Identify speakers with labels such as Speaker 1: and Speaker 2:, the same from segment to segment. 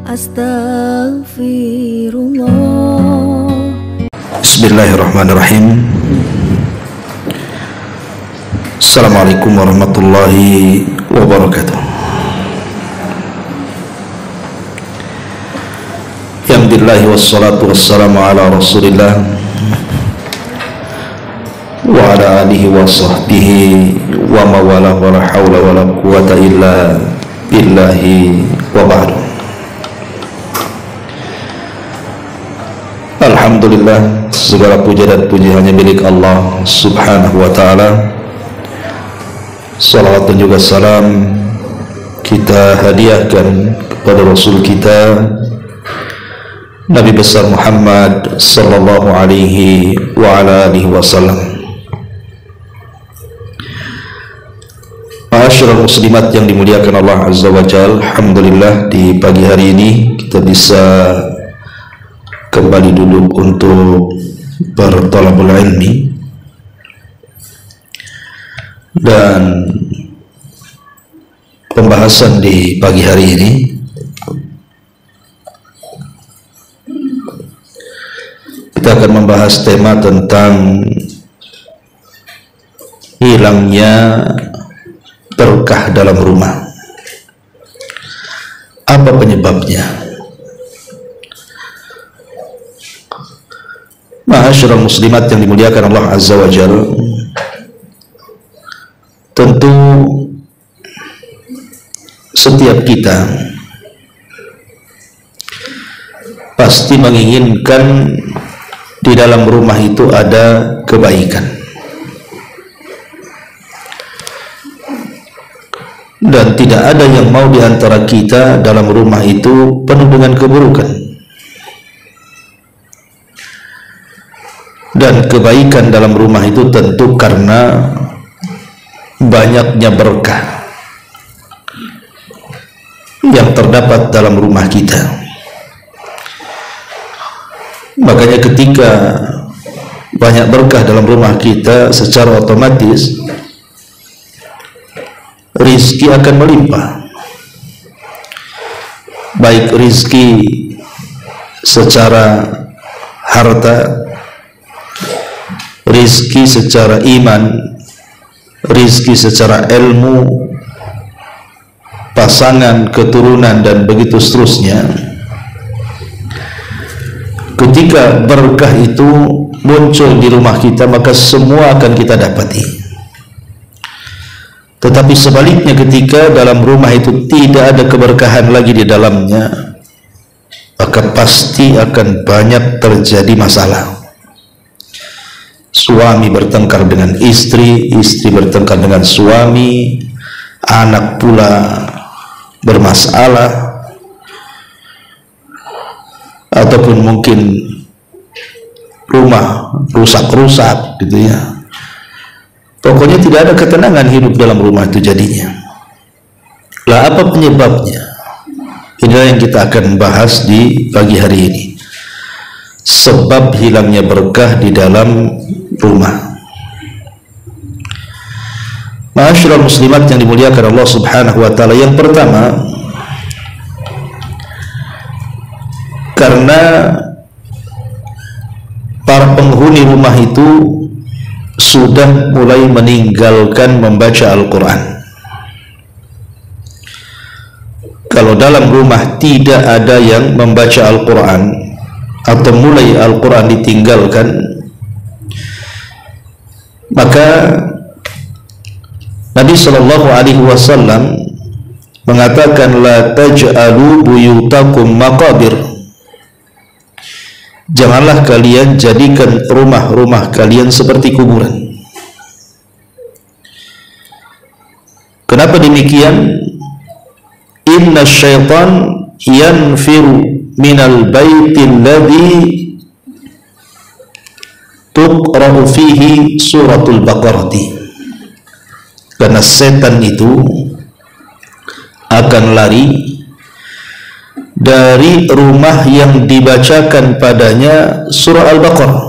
Speaker 1: Astaghfirullah.
Speaker 2: Bismillahirrahmanirrahim. Assalamualaikum warahmatullahi wabarakatuh. Alhamdulillahi wassalatu wassalamu ala rasulillah wa ala alihi wa sahbihi wa mawala wa la hawla wa la quwata illa billahi wa ba'du. Alhamdulillah, segala puja dan puji hanya milik Allah subhanahu wa ta'ala. Salawat dan juga salam kita hadiahkan kepada Rasul kita Nabi besar Muhammad sallallahu alaihi wa ala alihi wasallam. Ma'asyiral muslimat yang dimuliakan Allah azza wa jalla, alhamdulillah di pagi hari ini kita bisa kembali duduk untuk berthalabul ilmi, dan pembahasan di pagi hari ini kita akan membahas tema tentang hilangnya berkah dalam rumah. Apa penyebabnya? Ma'asyiral muslimat yang dimuliakan Allah azza wa jalla, tentu setiap kita pasti menginginkan di dalam rumah itu ada kebaikan, dan tidak ada yang mau di antara kita dalam rumah itu penuh dengan keburukan. Dan kebaikan dalam rumah itu tentu karena banyaknya berkah yang terdapat dalam rumah kita. Makanya ketika banyak berkah dalam rumah kita, secara otomatis rizki akan melimpah. Baik rizki secara harta, rizki secara iman, rizki secara ilmu, pasangan, keturunan, dan begitu seterusnya. Ketika berkah itu muncul di rumah kita, maka semua akan kita dapati. Tetapi sebaliknya, ketika dalam rumah itu tidak ada keberkahan lagi di dalamnya, maka pasti akan banyak terjadi masalah. Suami bertengkar dengan istri, istri bertengkar dengan suami, anak pula bermasalah, ataupun mungkin rumah rusak-rusak gitu ya. Pokoknya tidak ada ketenangan hidup dalam rumah itu jadinya. Lah, apa penyebabnya? Inilah yang kita akan bahas di pagi hari ini. Sebab hilangnya berkah di dalam rumah. Ma'asyiral muslimat yang dimuliakan Allah subhanahu wa ta'ala, yang pertama, karena para penghuni rumah itu sudah mulai meninggalkan membaca Al-Quran. Kalau dalam rumah tidak ada yang membaca Al-Quran, atau mulai Al-Quran ditinggalkan, maka Nabi Shallallahu Alaihi Wasallam mengatakan, la taj'alu buyutakum maqabir. Janganlah kalian jadikan rumah-rumah kalian seperti kuburan. Kenapa demikian? Inna syaitan yanfiru minal baitil ladzi tuqra'u fihi suratul Baqarah. Karena setan itu akan lari dari rumah yang dibacakan padanya surah Al-Baqarah.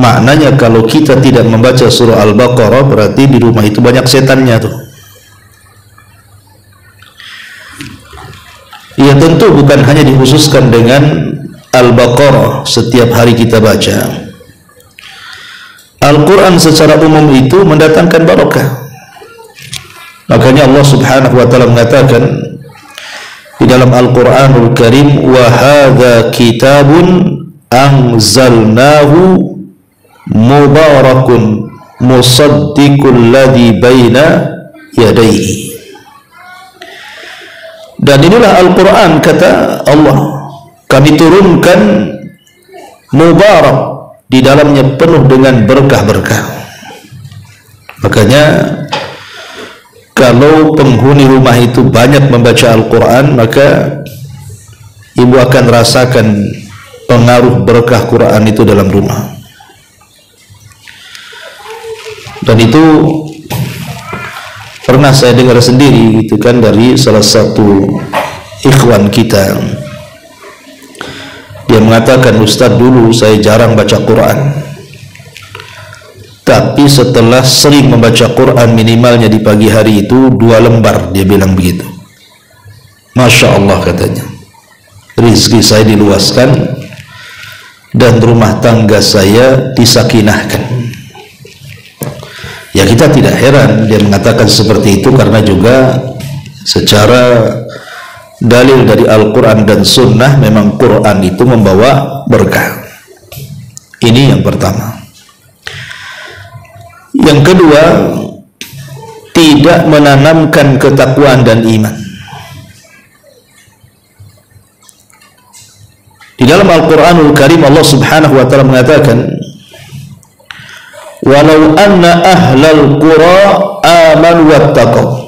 Speaker 2: Maknanya kalau kita tidak membaca surah Al-Baqarah, berarti di rumah itu banyak setannya tuh. Ya tentu bukan hanya dikhususkan dengan Al-Baqarah setiap hari kita baca. Al-Quran secara umum itu mendatangkan barakah. Makanya Allah Subhanahu wa ta'ala mengatakan di dalam Al-Quranul Karim, wa hadza kitabun anzalnahu mubarakun musaddiqul ladzi baina yadayhi. Dan inilah Al-Quran, kata Allah, kami turunkan mubarak, di dalamnya penuh dengan berkah-berkah. Makanya kalau penghuni rumah itu banyak membaca Al-Quran, maka ibu akan rasakan pengaruh berkah Quran itu dalam rumah. Dan itu pernah saya dengar sendiri itu kan dari salah satu ikhwan kita. Dia mengatakan, Ustadz, dulu saya jarang baca Quran, tapi setelah sering membaca Quran, minimalnya di pagi hari itu 2 lembar, dia bilang begitu. Masya Allah, katanya, rizki saya diluaskan dan rumah tangga saya disakinahkan. Ya kita tidak heran dia mengatakan seperti itu, karena juga secara dalil dari Al-Quran dan Sunnah memang Quran itu membawa berkah. Ini yang pertama. Yang kedua, tidak menanamkan ketakwaan dan iman. Di dalam Al-Quranul Karim Allah Subhanahu wa ta'ala mengatakan, walau anna ahlal qura amanu wattaqaw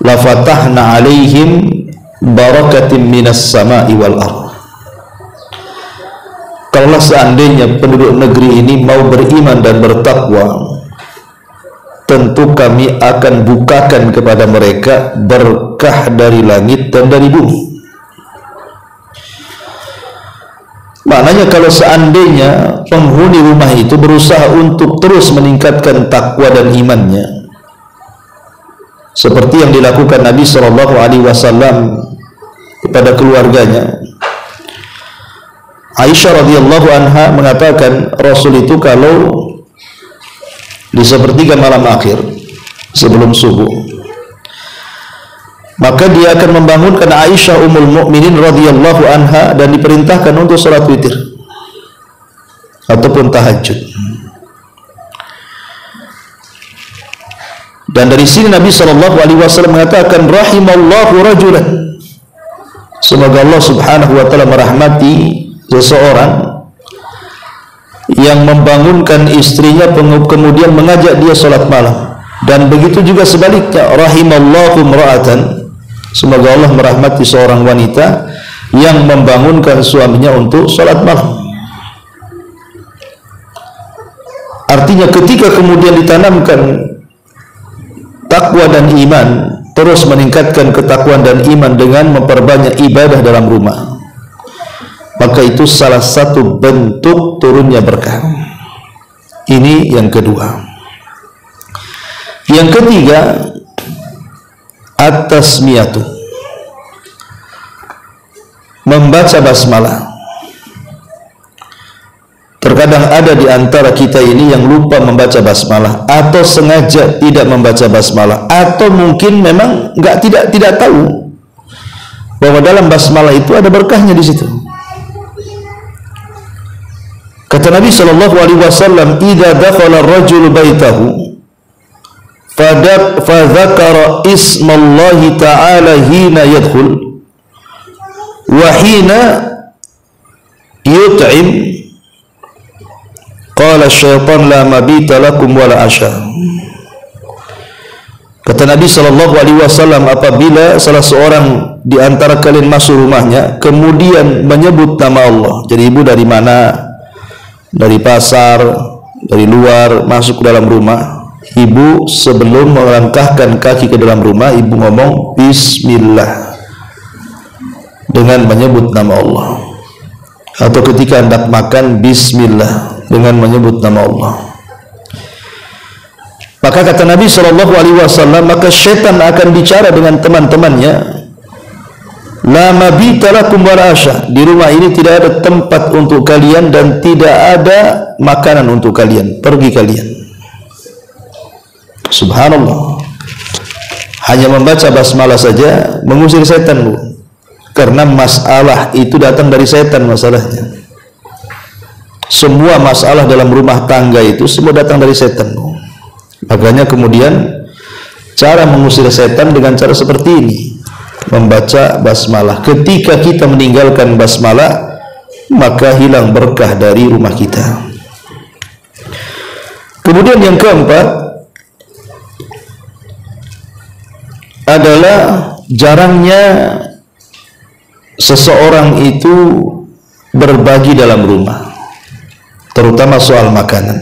Speaker 2: la fatahna alaihim barakatin minas sama'i wal ardh. Kalau seandainya penduduk negeri ini mau beriman dan bertakwa, tentu kami akan bukakan kepada mereka berkah dari langit dan dari bumi. Maknanya kalau seandainya penghuni rumah itu berusaha untuk terus meningkatkan takwa dan imannya, seperti yang dilakukan Nabi SAW kepada keluarganya. Aisyah radhiyallahu anha mengatakan, Rasul itu kalau di sepertiga malam akhir sebelum subuh, maka dia akan membangunkan Aisyah ummul mukminin radhiyallahu anha dan diperintahkan untuk salat witir ataupun tahajud. Dan dari sini Nabi SAW mengatakan, rahimallahu rajulan, semoga Allah Subhanahu wa ta'ala merahmati seseorang yang membangunkan istrinya kemudian mengajak dia salat malam. Dan begitu juga sebaliknya, rahimallahu imra'atan, semoga Allah merahmati seorang wanita yang membangunkan suaminya untuk salat malam. Artinya ketika kemudian ditanamkan takwa dan iman, terus meningkatkan ketakwaan dan iman dengan memperbanyak ibadah dalam rumah, maka itu salah satu bentuk turunnya berkah. Ini yang kedua. Yang ketiga, at-tasmiyatu, membaca basmalah. Terkadang ada di antara kita ini yang lupa membaca basmalah, atau sengaja tidak membaca basmalah, atau mungkin memang tidak tahu bahwa dalam basmalah itu ada berkahnya di situ. Kata Nabi SAW, "Idza dakhala ar-rajulu baitahu fadzakara ismallahi ta'ala hina yadkhul wa hina yut'im qala syaitan la mabita lakum wala asya." Kata Nabi SAW, apabila salah seorang di antara kalian masuk rumahnya kemudian menyebut nama Allah. Jadi ibu dari mana? Dari pasar, dari luar, masuk ke dalam rumah. Ibu sebelum melangkahkan kaki ke dalam rumah, ibu ngomong bismillah dengan menyebut nama Allah. Atau ketika hendak makan, bismillah dengan menyebut nama Allah. Maka kata Nabi SAW, maka syaitan akan bicara dengan teman-temannya La mabita lakum wala asya. Di rumah ini tidak ada tempat untuk kalian dan tidak ada makanan untuk kalian. Pergi kalian. Subhanallah. Hanya membaca basmalah saja mengusir setan, Bu. Karena masalah itu datang dari setan masalahnya. Semua masalah dalam rumah tangga itu semua datang dari setan, Bu. Makanya kemudian cara mengusir setan dengan cara seperti ini, membaca basmalah. Ketika kita meninggalkan basmalah, maka hilang berkah dari rumah kita. Kemudian yang keempat adalah jarangnya seseorang itu berbagi dalam rumah, terutama soal makanan.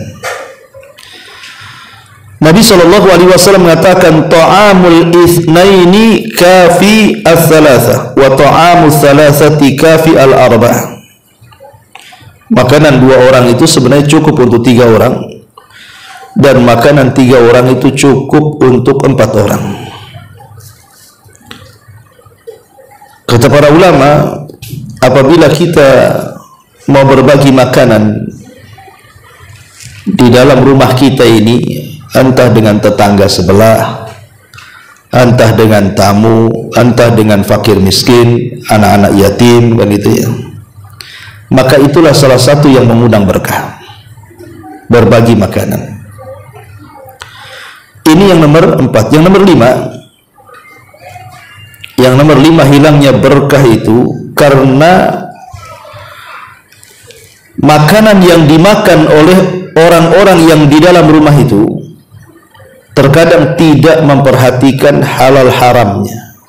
Speaker 2: Nabi SAW mengatakan ta'amul itsnaini kafi ats-tsalatsa wa ta'amul tsalatsati kafi al-arba'ah. Makanan 2 orang itu sebenarnya cukup untuk 3 orang, dan makanan 3 orang itu cukup untuk 4 orang. Kata para ulama, apabila kita mau berbagi makanan di dalam rumah kita ini, entah dengan tetangga sebelah, entah dengan tamu, entah dengan fakir miskin, anak-anak yatim, kan itu ya, maka itulah salah satu yang mengundang berkah, berbagi makanan. Ini yang nomor 4. Yang nomor 5 hilangnya berkah itu karena makanan yang dimakan oleh orang-orang yang di dalam rumah itu terkadang tidak memperhatikan halal haramnya,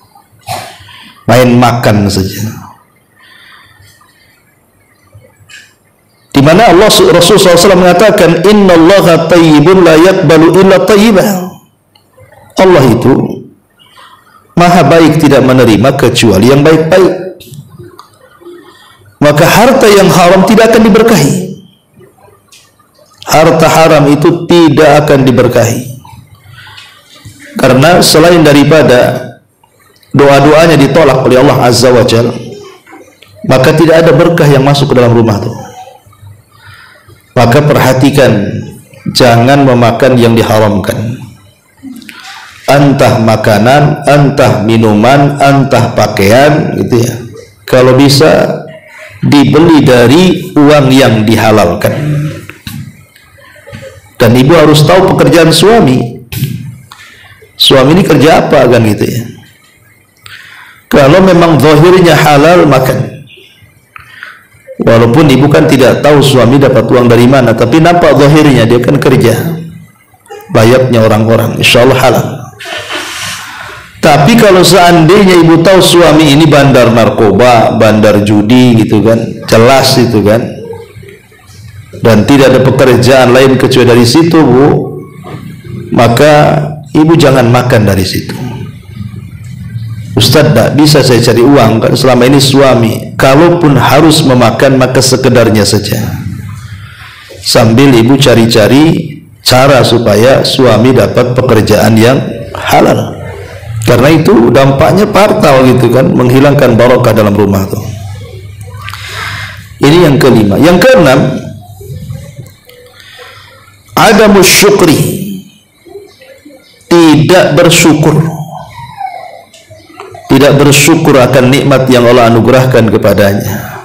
Speaker 2: main makan saja. Di mana Rasulullah SAW mengatakan, Innallaha tayyibun la yaqbalu illa tayyibah. Allah itu maha baik, tidak menerima kecuali yang baik-baik. Maka harta yang haram tidak akan diberkahi. Harta haram itu tidak akan diberkahi. Karena selain daripada doa-doanya ditolak oleh Allah Azza wa Jalla, maka tidak ada berkah yang masuk ke dalam rumah itu. Maka perhatikan, jangan memakan yang diharamkan. Entah makanan, entah minuman, entah pakaian, gitu ya. Kalau bisa dibeli dari uang yang dihalalkan. Dan ibu harus tahu pekerjaan suami. Suami ini kerja apa, kan gitu ya. Kalau memang zahirnya halal, makan. Walaupun ibu kan tidak tahu suami dapat uang dari mana, tapi nampak zahirnya dia kan kerja. Layaknya orang-orang, insya Allah halal. Tapi kalau seandainya ibu tahu suami ini bandar narkoba, bandar judi, gitu kan, jelas itu kan, dan tidak ada pekerjaan lain kecuali dari situ, Bu, maka ibu jangan makan dari situ. Ustaz, tak bisa saya cari uang, kan selama ini suami. Kalaupun harus memakan, maka sekedarnya saja, sambil ibu cari-cari cara supaya suami dapat pekerjaan yang halal. Karena itu dampaknya fatal, gitu kan, menghilangkan barokah dalam rumah tuh. Ini yang kelima. Yang keenam, adamus syukri, tidak bersyukur. Tidak bersyukur akan nikmat yang Allah anugerahkan kepadanya.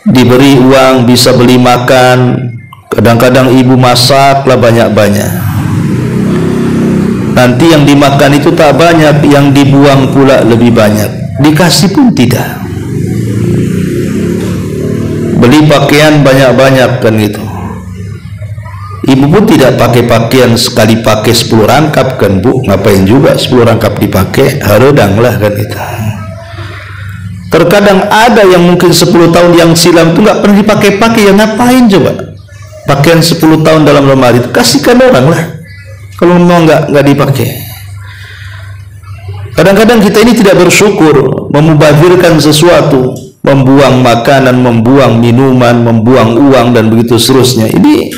Speaker 2: Diberi uang bisa beli makan, kadang-kadang ibu masaklah banyak-banyak. Nanti yang dimakan itu tak banyak, yang dibuang pula lebih banyak. Dikasih pun tidak. Beli pakaian banyak-banyak, kan gitu. Ibu pun tidak pakai pakaian sekali pakai 10 rangkap, kan Bu, ngapain juga 10 rangkap dipakai, harodang lah, kan itu. Terkadang ada yang mungkin 10 tahun yang silam itu nggak pernah dipakai-pakai, yang ngapain coba pakaian 10 tahun dalam lemari itu, kasihkan orang lah kalau mau nggak dipakai. Kadang-kadang kita ini tidak bersyukur, memubazirkan sesuatu, membuang makanan, membuang minuman, membuang uang, dan begitu seterusnya. Ini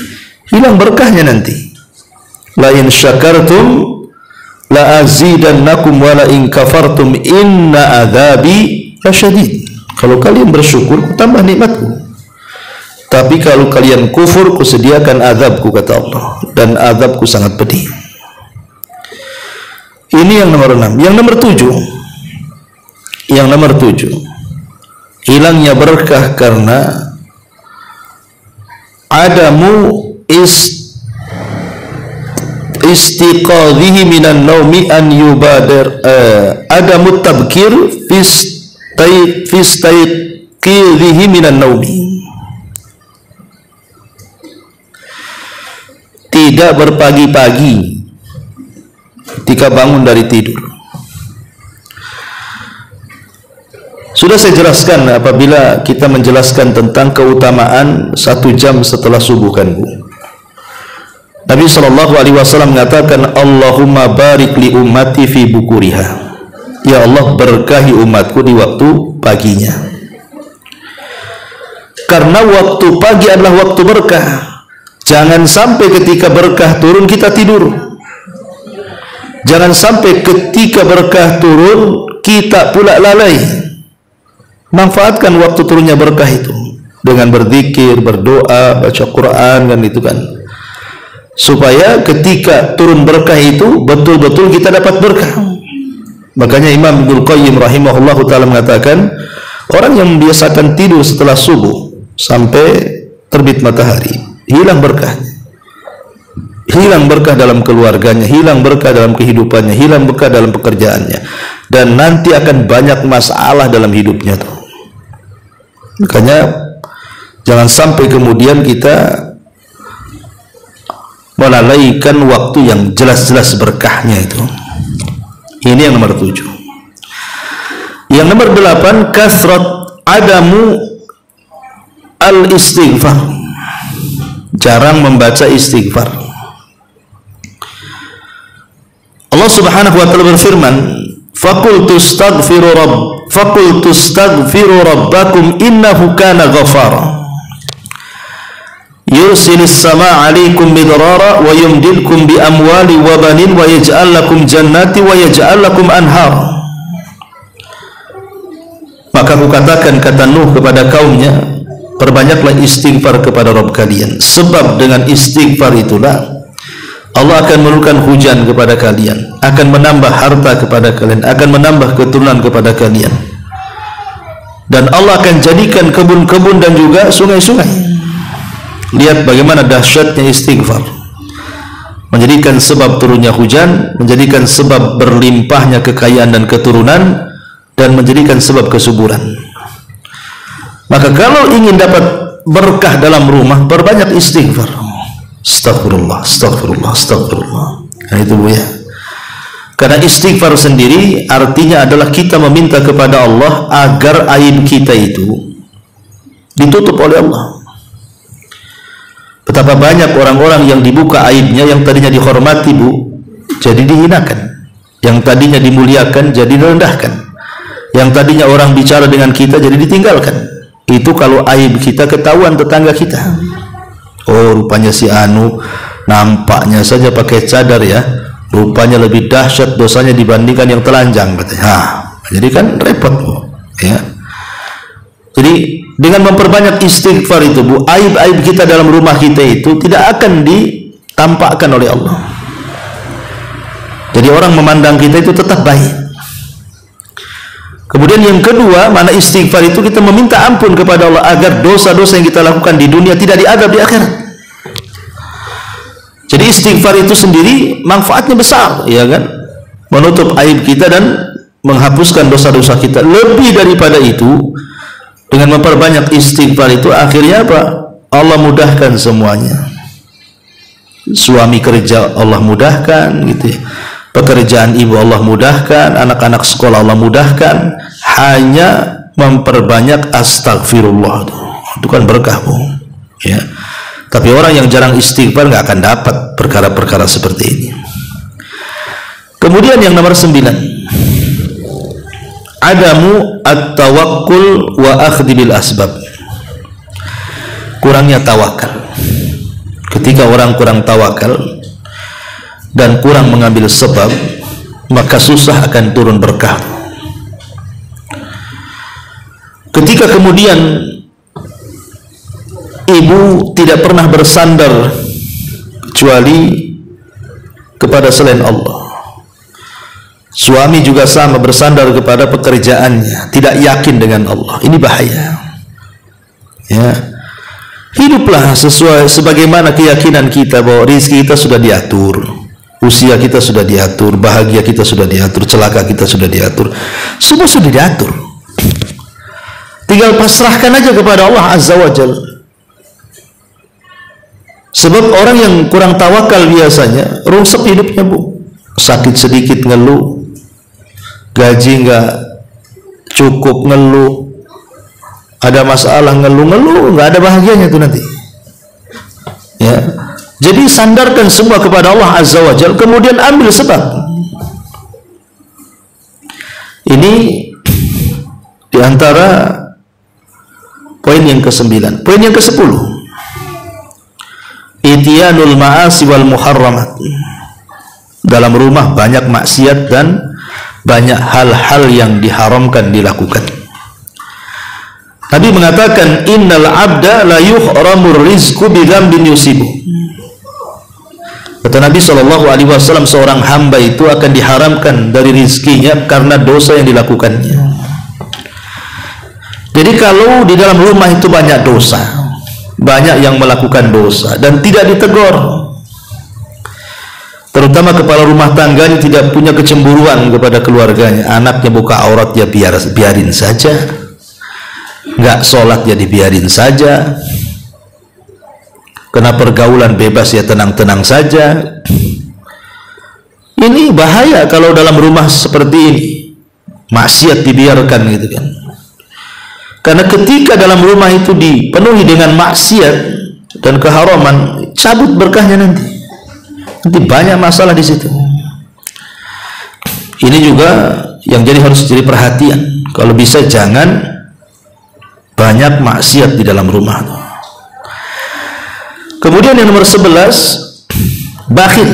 Speaker 2: hilang berkahnya nanti. La in syakartum la azidannakum wa la in kafartum inna adzabi lasyadid. Kalau kalian bersyukur, ku tambah nikmatku. Tapi kalau kalian kufur, ku sediakan azabku, kata Allah, dan azabku sangat pedih. Ini yang nomor 6. Yang nomor 7, hilangnya berkah karena adamu istiqadhihi minan naumi an yubadir adamu tabkir fistayqidhihi minan naumi. Tidak berpagi-pagi ketika bangun dari tidur. Sudah saya jelaskan apabila kita menjelaskan tentang keutamaan 1 jam setelah subuh, kan Bu. Nabi SAW mengatakan, Allahumma barik li ummati fi bukuriha. Ya Allah, berkahi umatku di waktu paginya. Karena waktu pagi adalah waktu berkah. Jangan sampai ketika berkah turun kita tidur. Jangan sampai ketika berkah turun kita pula lalai. Manfaatkan waktu turunnya berkah itu dengan berzikir, berdoa, baca Quran, kan itu kan, supaya ketika turun berkah itu betul-betul kita dapat berkah. Makanya Imam Ibnu Qayyim rahimahullahu taala mengatakan, orang yang membiasakan tidur setelah subuh sampai terbit matahari, hilang berkahnya. Hilang berkah dalam keluarganya, hilang berkah dalam kehidupannya, hilang berkah dalam pekerjaannya, dan nanti akan banyak masalah dalam hidupnya tuh. Makanya jangan sampai kemudian kita melalaikan waktu yang jelas-jelas berkahnya itu. Ini yang nomor 7. Yang nomor 8, kasrat adamu al-istighfar. Jarang membaca istighfar. Allah Subhanahu wa taala berfirman, faqultu astaghfiru rabbakum innahu kana ghafara yursilis samaa 'alaikum midrara wa yumdilkum bi amwali wa banin wa yaj'al lakum jannati wa yaj'al lakum anhar. Maka aku katakan, kata Nuh kepada kaumnya, perbanyaklah istighfar kepada Rabb kalian, sebab dengan istighfar itulah Allah akan menurunkan hujan kepada kalian, akan menambah harta kepada kalian, akan menambah keturunan kepada kalian, dan Allah akan jadikan kebun-kebun dan juga sungai-sungai. Lihat bagaimana dahsyatnya istighfar, menjadikan sebab turunnya hujan, menjadikan sebab berlimpahnya kekayaan dan keturunan, dan menjadikan sebab kesuburan. Maka kalau ingin dapat berkah dalam rumah, perbanyak istighfar. Astagfirullah, astagfirullah, astagfirullah. Nah itu Bu ya. Karena istighfar sendiri artinya adalah kita meminta kepada Allah agar aib kita itu ditutup oleh Allah. Betapa banyak orang-orang yang dibuka aibnya, yang tadinya dihormati Bu, jadi dihinakan. Yang tadinya dimuliakan jadi direndahkan. Yang tadinya orang bicara dengan kita jadi ditinggalkan. Itu kalau aib kita ketahuan tetangga kita. Oh, rupanya si Anu nampaknya saja pakai cadar ya, rupanya lebih dahsyat dosanya dibandingkan yang telanjang, katanya. Jadi kan repot Bu ya. Jadi dengan memperbanyak istighfar itu Bu, aib-aib kita dalam rumah kita itu tidak akan ditampakkan oleh Allah. Jadi orang memandang kita itu tetap baik. Kemudian yang kedua, mana istighfar itu kita meminta ampun kepada Allah agar dosa-dosa yang kita lakukan di dunia tidak diadab di akhirat. Jadi istighfar itu sendiri manfaatnya besar, ya kan? Menutup aib kita dan menghapuskan dosa-dosa kita. Lebih daripada itu, dengan memperbanyak istighfar itu akhirnya apa? Allah mudahkan semuanya. Suami kerja Allah mudahkan, gitu ya. Pekerjaan ibu Allah mudahkan, anak-anak sekolah Allah mudahkan, hanya memperbanyak astagfirullah itu kan berkah Bu ya. Tapi orang yang jarang istighfar nggak akan dapat perkara-perkara seperti ini. Kemudian yang nomor 9, adamu at-tawakkul wa akhdhi bil asbab. Kurangnya tawakal. Ketika orang kurang tawakal dan kurang mengambil sebab, maka susah akan turun berkah. Ketika kemudian ibu tidak pernah bersandar kecuali kepada selain Allah, suami juga sama, bersandar kepada pekerjaannya, tidak yakin dengan Allah, ini bahaya. Ya, hiduplah sesuai sebagaimana keyakinan kita bahwa rezeki kita sudah diatur, usia kita sudah diatur, bahagia kita sudah diatur, celaka kita sudah diatur, semua sudah diatur. Tinggal pasrahkan aja kepada Allah Azza wa Jalla. Sebab orang yang kurang tawakal biasanya rusak hidupnya, Bu. Sakit sedikit ngeluh, gaji nggak cukup ngeluh, ada masalah ngeluh, nggak ada bahagianya tuh nanti. Ya, jadi sandarkan semua kepada Allah Azza wa Jalla, kemudian ambil sebab. Ini diantara poin yang ke-9. Poin yang ke-10, ityanul ma'asi wal muharramat. Dalam rumah banyak maksiat dan banyak hal-hal yang diharamkan dilakukan. Nabi mengatakan, innal abda la yuhramur rizqu bi dzambin yusibu. Kata Nabi SAW, seorang hamba itu akan diharamkan dari rizkinya karena dosa yang dilakukannya. Jadi kalau di dalam rumah itu banyak dosa, banyak yang melakukan dosa dan tidak ditegur, terutama kepala rumah tangganya tidak punya kecemburuan kepada keluarganya, anaknya buka aurat ya biarin saja, nggak sholat ya dibiarin saja, kena pergaulan bebas ya tenang-tenang saja. Ini bahaya kalau dalam rumah seperti ini maksiat dibiarkan gitu kan. Karena ketika dalam rumah itu dipenuhi dengan maksiat dan keharaman, cabut berkahnya nanti. Nanti banyak masalah di situ. Ini juga yang harus jadi perhatian. Kalau bisa jangan banyak maksiat di dalam rumah. Kemudian yang nomor 11, bakhil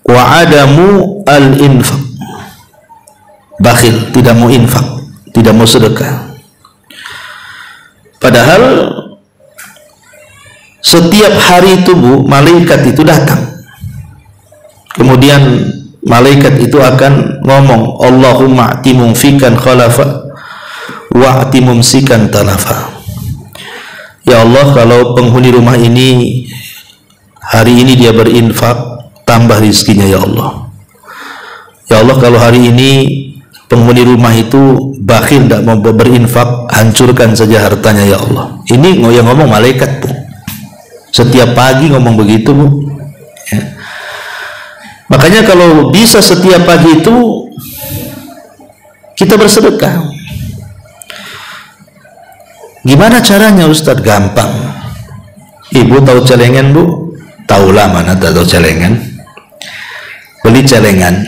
Speaker 2: wa adamu al-infaq. Bakhil, tidak mau infak, tidak mau sedekah. Padahal setiap hari itu, Bu, malaikat itu datang. Kemudian malaikat itu akan ngomong, Allahumma a'ti mumfikan khalafa wa a'ti mumsikan talafa. Ya Allah, kalau penghuni rumah ini hari ini dia berinfak, tambah rizkinya ya Allah. Ya Allah, kalau hari ini penghuni rumah itu bakhil, tidak mau berinfak, hancurkan saja hartanya ya Allah. Ini yang ngomong malaikat, Bu. Setiap pagi ngomong begitu, Bu. Ya. Makanya kalau bisa setiap pagi itu kita bersedekah. Gimana caranya, Ustadz? Gampang. Ibu tahu celengan, Bu? Tahulah, mana tak tahu celengan. Beli celengan.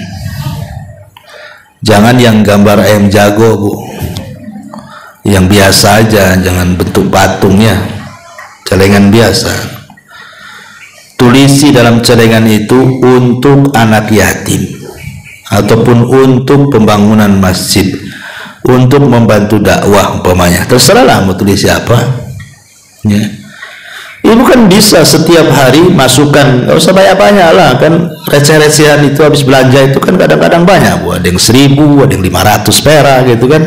Speaker 2: Jangan yang gambar ayam jago, Bu. Yang biasa aja, jangan bentuk patungnya. Celengan biasa. Tulisi dalam celengan itu untuk anak yatim, ataupun untuk pembangunan masjid, untuk membantu dakwah umpamanya. Terserahlah mau tulis siapa. Ya. Ibu kan bisa setiap hari masukkan, nggak usah banyak-banyak lah, kan receh-recehan itu habis belanja itu kan kadang-kadang banyak, Bu. Ada yang 1000, ada yang 500 perak gitu kan.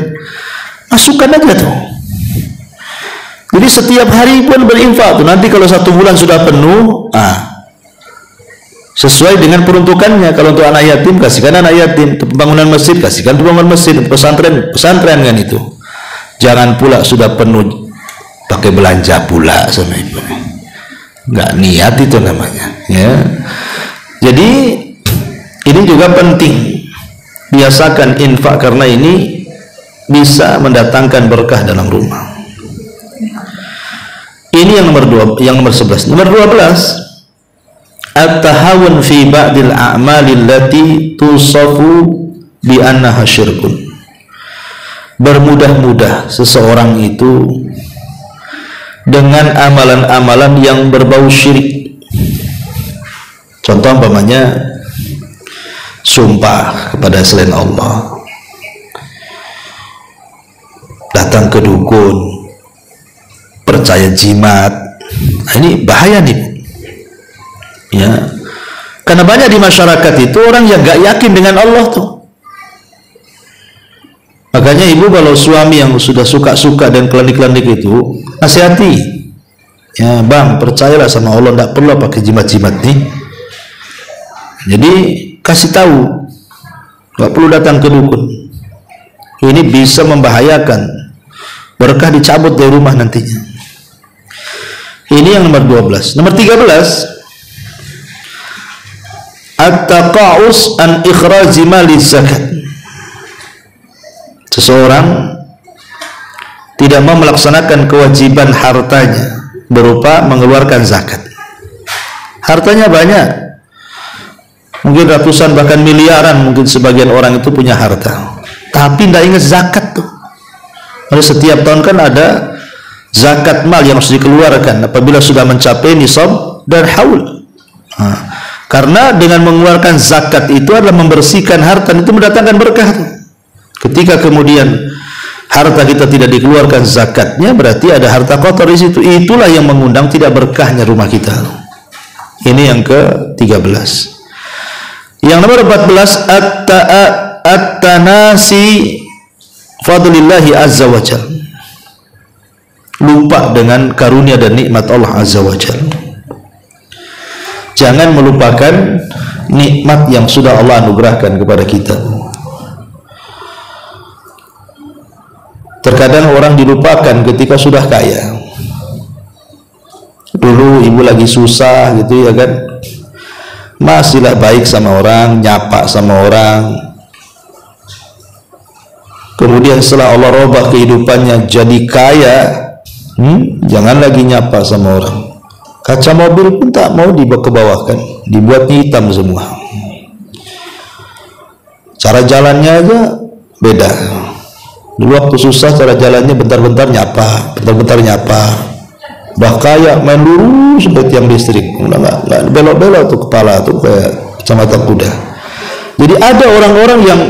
Speaker 2: Masukkan aja tuh. Jadi setiap hari pun berinfak tuh. Nanti kalau 1 bulan sudah penuh, sesuai dengan peruntukannya. Kalau untuk anak yatim, kasihkan anak yatim. Untuk pembangunan masjid, kasihkan untuk pembangunan masjid. Untuk pesantren kan itu. Jangan pula sudah penuh pakai belanja pula sama ibu. Nggak niat itu namanya. Ya. Jadi ini juga penting. Biasakan infak karena ini bisa mendatangkan berkah dalam rumah. Ini yang nomor 11. Nomor 12, at-tahawun fi ba'dil a'mali allati tusafu bi annaha syirkun. Bermudah-mudah seseorang itu dengan amalan-amalan yang berbau syirik. Contoh umpamanya sumpah kepada selain Allah, datang ke dukun, percaya jimat. Nah, ini bahaya nih, ya. Karena banyak di masyarakat itu orang yang gak yakin dengan Allah tuh. Makanya ibu kalau suami yang sudah suka-suka dan klinik-klinik itu, nasihati, ya bang, percayalah sama Allah, tidak perlu pakai jimat-jimat nih. Jadi kasih tahu, nggak perlu datang ke dukun. Ini bisa membahayakan, berkah dicabut dari rumah nantinya. Ini yang nomor 12. Nomor 13, at-taqa'us an ikhraji mali zakat. Seseorang tidak mau melaksanakan kewajiban hartanya berupa mengeluarkan zakat. Hartanya banyak, mungkin ratusan bahkan miliaran, mungkin sebagian orang itu punya harta, tapi tidak ingat zakat tuh. Jadi setiap tahun kan ada zakat mal yang harus dikeluarkan apabila sudah mencapai nisab dan haul. Karena dengan mengeluarkan zakat itu adalah membersihkan harta, itu mendatangkan berkah tuh. Ketika kemudian harta kita tidak dikeluarkan zakatnya, berarti ada harta kotor di situ. Itulah yang mengundang tidak berkahnya rumah kita. Ini yang ke-13. Yang nomor 14, at-tanasi fadlillahi azza wa jalla. Lupa dengan karunia dan nikmat Allah azza wa jalla. Jangan melupakan nikmat yang sudah Allah anugerahkan kepada kita. Terkadang orang dilupakan ketika sudah kaya. Dulu ibu lagi susah gitu ya kan, masihlah baik sama orang, nyapa sama orang. Kemudian setelah Allah robah kehidupannya jadi kaya, jangan lagi nyapa sama orang. Kaca mobil pun tak mau dibawahkan, dibuatnya hitam semua. Cara jalannya aja beda. Dulu waktu susah cara jalannya bentar-bentar nyapa, bentar-bentar nyapa. Bah kaya main lurus seperti tiang listrik, nggak belok-belok tuh kepala tuh kayak kacamata kuda. Jadi ada orang-orang yang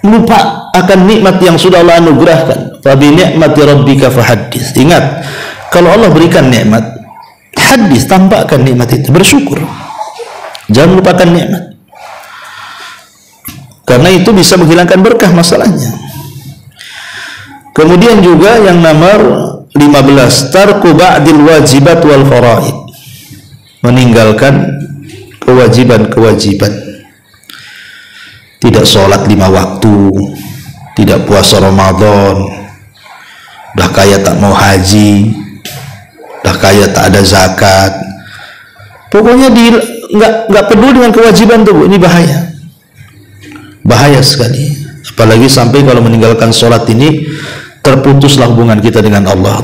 Speaker 2: lupa akan nikmat yang sudah Allah anugerahkan. Fa bi ni'mati rabbika fahaddits. Ingat, kalau Allah berikan nikmat, hadis, tampakkan nikmat itu, bersyukur. Jangan lupakan nikmat. Karena itu bisa menghilangkan berkah masalahnya. Kemudian juga yang nomor 15, tarku ba'dil wajibat wal faraid. Meninggalkan kewajiban-kewajiban. Tidak sholat 5 waktu, tidak puasa Ramadan, dah kaya tak mau haji, dah kaya tak ada zakat. Pokoknya nggak peduli dengan kewajiban tuh, ini bahaya. Bahaya sekali. Apalagi sampai kalau meninggalkan sholat ini terputuslah hubungan kita dengan Allah.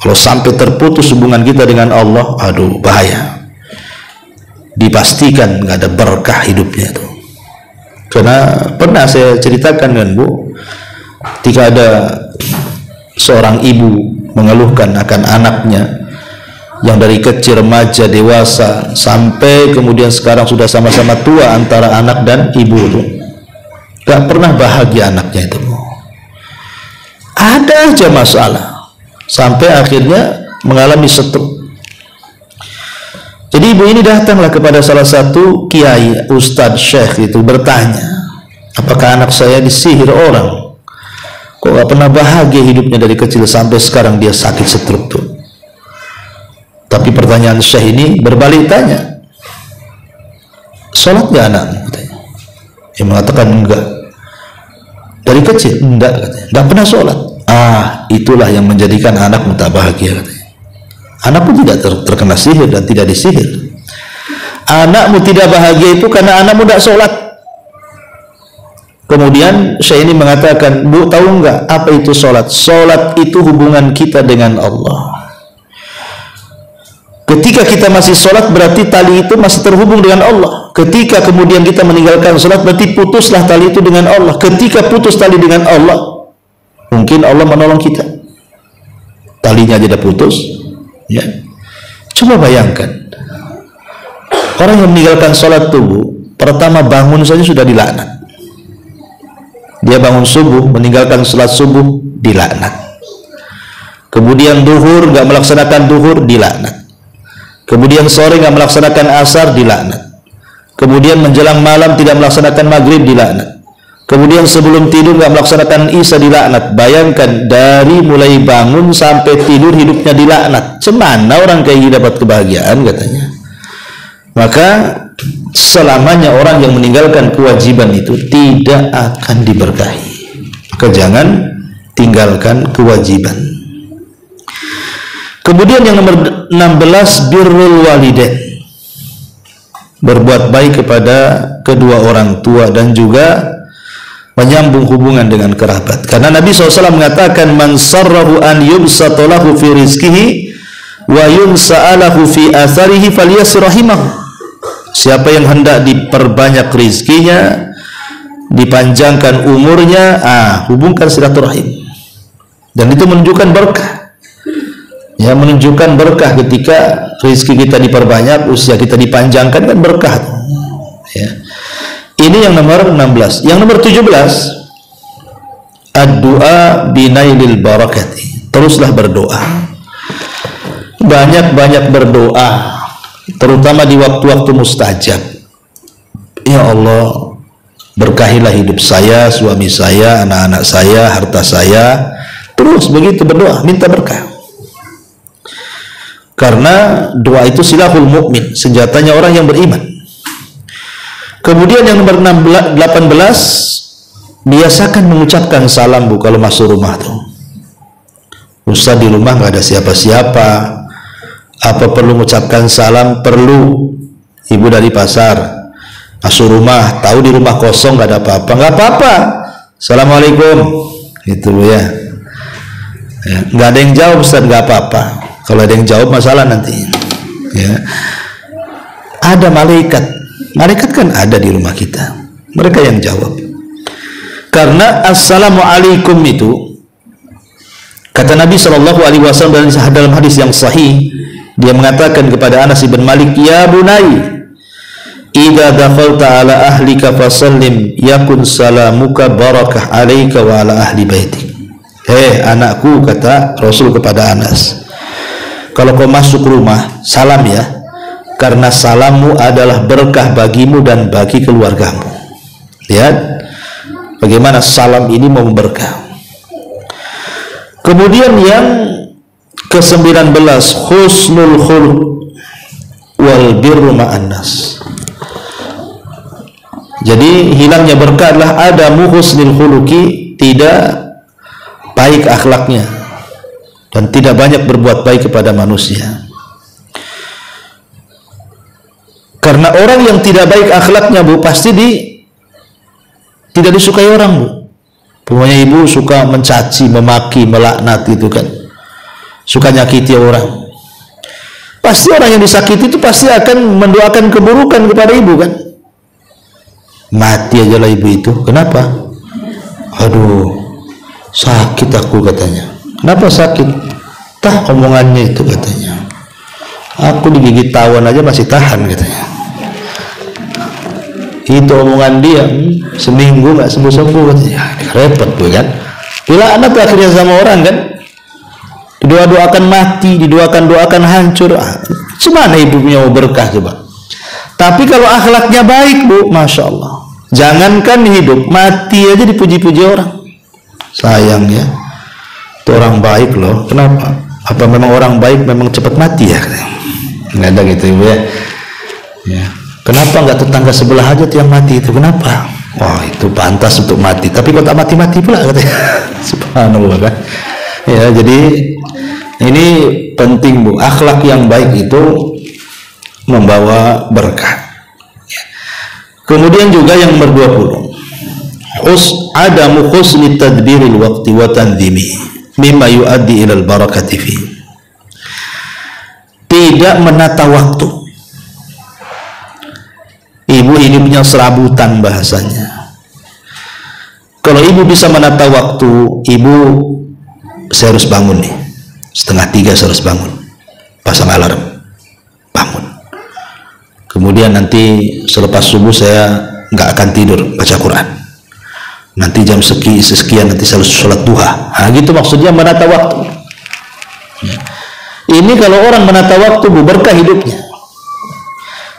Speaker 2: Kalau sampai terputus hubungan kita dengan Allah, aduh bahaya. Dipastikan nggak ada berkah hidupnya tuh. Karena pernah saya ceritakan dengan Bu, ketika ada seorang ibu mengeluhkan akan anaknya yang dari kecil, remaja, dewasa, sampai kemudian sekarang sudah sama-sama tua antara anak dan ibu tuh, gak pernah bahagia anaknya itu. Ada aja masalah sampai akhirnya mengalami stroke. Jadi ibu ini datanglah kepada salah satu kiai, ustadz, syekh itu, bertanya, apakah anak saya disihir orang? Kok gak pernah bahagia hidupnya dari kecil sampai sekarang dia sakit stroke tuh. Tapi pertanyaan syekh ini berbalik tanya, sholat gak anakmu? Katanya. Dia mengatakan enggak. Dari kecil enggak, katanya. Enggak pernah sholat. Itulah yang menjadikan anakmu tak bahagia, katanya. Anakmu tidak terkena sihir dan tidak disihir. Anakmu tidak bahagia itu karena anakmu tidak sholat. Kemudian saya ini mengatakan, Bu, tahu enggak apa itu sholat? Sholat itu hubungan kita dengan Allah. Ketika kita masih sholat berarti tali itu masih terhubung dengan Allah. Ketika kemudian kita meninggalkan sholat berarti putuslah tali itu dengan Allah. Ketika putus tali dengan Allah, mungkin Allah menolong kita. Talinya jadi putus, ya. Coba bayangkan, orang yang meninggalkan sholat tubuh, pertama bangun saja sudah dilaknat. Dia bangun subuh, meninggalkan sholat subuh, dilaknat. Kemudian duhur nggak melaksanakan duhur, dilaknat. Kemudian sore nggak melaksanakan asar, dilaknat. Kemudian menjelang malam tidak melaksanakan maghrib, dilaknat. Kemudian sebelum tidur nggak melaksanakan isya, dilaknat. Bayangkan dari mulai bangun sampai tidur hidupnya dilaknat. Cemana orang kayak gini dapat kebahagiaan katanya. Maka selamanya orang yang meninggalkan kewajiban itu tidak akan diberkahi. Maka jangan tinggalkan kewajiban. Kemudian yang nomor 16, birrul walidain, berbuat baik kepada kedua orang tua dan juga menyambung hubungan dengan kerabat. Karena Nabi SAW mengatakan, man sarrahu an yubsatalahu fi rizkihi wa yunsa'alahu fi atharihi falyasir rahimahu. Siapa yang hendak diperbanyak rizkinya, dipanjangkan umurnya, hubungkan silaturahim. Dan itu menunjukkan berkah. Ya, menunjukkan berkah ketika rizki kita diperbanyak, usia kita dipanjangkan, kan berkah. Ya. Ini yang nomor 16. Yang nomor 17, ad-du'a binailil barakati. Teruslah berdoa. Banyak-banyak berdoa, terutama di waktu-waktu mustajab. Ya Allah, berkahilah hidup saya, suami saya, anak-anak saya, harta saya. Terus begitu berdoa, minta berkah. Karena doa itu silahul mukmin, senjatanya orang yang beriman. Kemudian yang nomor 18, biasakan mengucapkan salam Bu kalau masuk rumah tuh. Ustaz, di rumah nggak ada siapa-siapa, apa perlu mengucapkan salam? Perlu. Ibu dari pasar masuk rumah, tahu di rumah kosong nggak ada apa-apa, nggak apa-apa, assalamualaikum, itu ya. Nggak ada yang jawab Ustaz, nggak apa-apa. Kalau ada yang jawab masalah nanti. Ya. Ada malaikat kan ada di rumah kita, mereka yang jawab. Karena assalamualaikum itu, kata Nabi SAW dalam hadis yang sahih, dia mengatakan kepada Anas bin Malik, ya bunai, idza dakhalta ala ahlika fasallim yakun salamuka barakah alaika wa ala ahli baitik. Hei anakku, kata Rasul kepada Anas, kalau kau masuk rumah, salam ya, karena salammu adalah berkah bagimu dan bagi keluargamu. Lihat bagaimana salam ini mau berkah. Kemudian yang ke-19, husnul khuluq wal birru ma'an nas. Jadi hilangnya berkah adalah adamu husnul khuluqi, tidak baik akhlaknya dan tidak banyak berbuat baik kepada manusia. Karena orang yang tidak baik akhlaknya Bu, pasti tidak disukai orang Bu. Pokoknya ibu suka mencaci, memaki, melaknat itu kan, suka nyakiti orang. Pasti orang yang disakiti itu pasti akan mendoakan keburukan kepada ibu kan. Mati aja lah ibu itu. Kenapa? Aduh, sakit aku katanya. Kenapa sakit? Tah omongannya itu katanya. Aku digigit tawon aja masih tahan katanya. Itu omongan dia, seminggu nggak sembuh-sembuh katanya. Repot tuh kan. Bila anak akhirnya sama orang kan, didoakan mati, didoakan hancur. Semana ibunya mau berkah coba. Tapi kalau akhlaknya baik Bu, masya Allah, jangankan hidup, mati aja dipuji-puji orang. Sayang ya, itu orang baik loh. Kenapa? Apa memang orang baik memang cepat mati ya? Nggak ada gitu Ibu ya. Ya. Kenapa nggak tetangga sebelah aja tuh yang mati itu? Kenapa? Wah, itu pantas untuk mati. Tapi kok tak mati-mati pula katanya. Subhanallah kan. Ya, jadi ini penting Bu. Akhlak yang baik itu membawa berkah. Kemudian juga yang nomor 20, adamu husni tadbiril waqti wa tanzimi mimma yuaddi ilal barakati fi. Tidak menata waktu. Ibu hidupnya serabutan bahasanya. Kalau ibu bisa menata waktu, ibu, saya harus bangun nih 2:30, saya harus bangun, pasang alarm, bangun. kemudian nanti selepas subuh saya nggak akan tidur baca Quran, nanti jam sekian nanti saya sholat duha. Nah, gitu maksudnya menata waktu. Ini kalau orang menata waktu berkah hidupnya.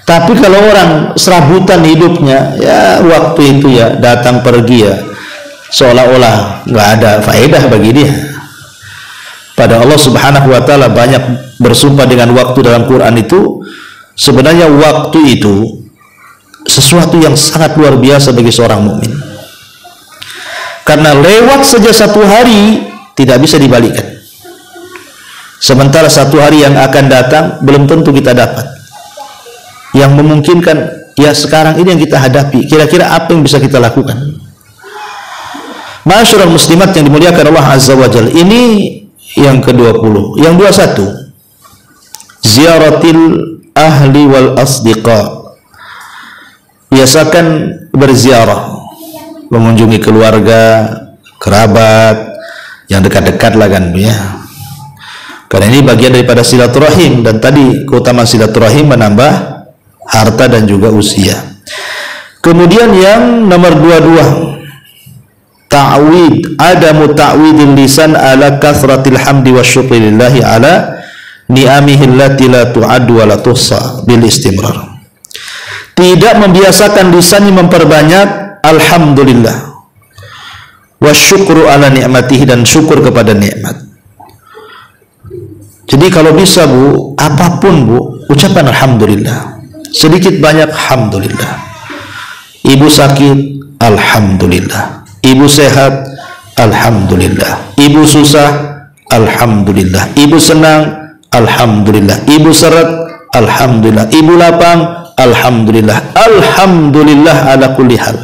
Speaker 2: Tapi kalau orang serabutan hidupnya, ya waktu itu ya datang pergi ya seolah-olah nggak ada faedah bagi dia. Pada Allah Subhanahu wa taala banyak bersumpah dengan waktu dalam Quran itu. Sebenarnya waktu itu sesuatu yang sangat luar biasa bagi seorang mukmin. Karena lewat saja satu hari tidak bisa dibalikkan. Sementara satu hari yang akan datang belum tentu kita dapat. Yang memungkinkan ya sekarang ini yang kita hadapi. Kira-kira apa yang bisa kita lakukan? Ma'asyiral muslimat yang dimuliakan Allah Azza wa Jalla. Ini yang ke-20. Yang 21. Ziaratil ahli wal asdiqa. Biasakan berziarah, mengunjungi keluarga, kerabat yang dekat-dekat lah kan ya. Karena ini bagian daripada silaturahim, dan tadi keutamaan silaturahim menambah harta dan juga usia. Kemudian yang nomor 22, ta'wid, adamu ta'widil lisan ala kathratil hamdi wa syukri lillahi ala ni'amihi allati la tu'addu wa la tuhsa bil istimrar. Tidak membiasakan lisannya memperbanyak alhamdulillah wa syukru ala ni'matihi, dan syukur kepada nikmat. Jadi kalau bisa Bu, apapun Bu, ucapan alhamdulillah. Sedikit banyak alhamdulillah. Ibu sakit alhamdulillah, ibu sehat alhamdulillah, ibu susah alhamdulillah, ibu senang alhamdulillah, ibu seret alhamdulillah, ibu lapang alhamdulillah. Alhamdulillah ala kulli hal.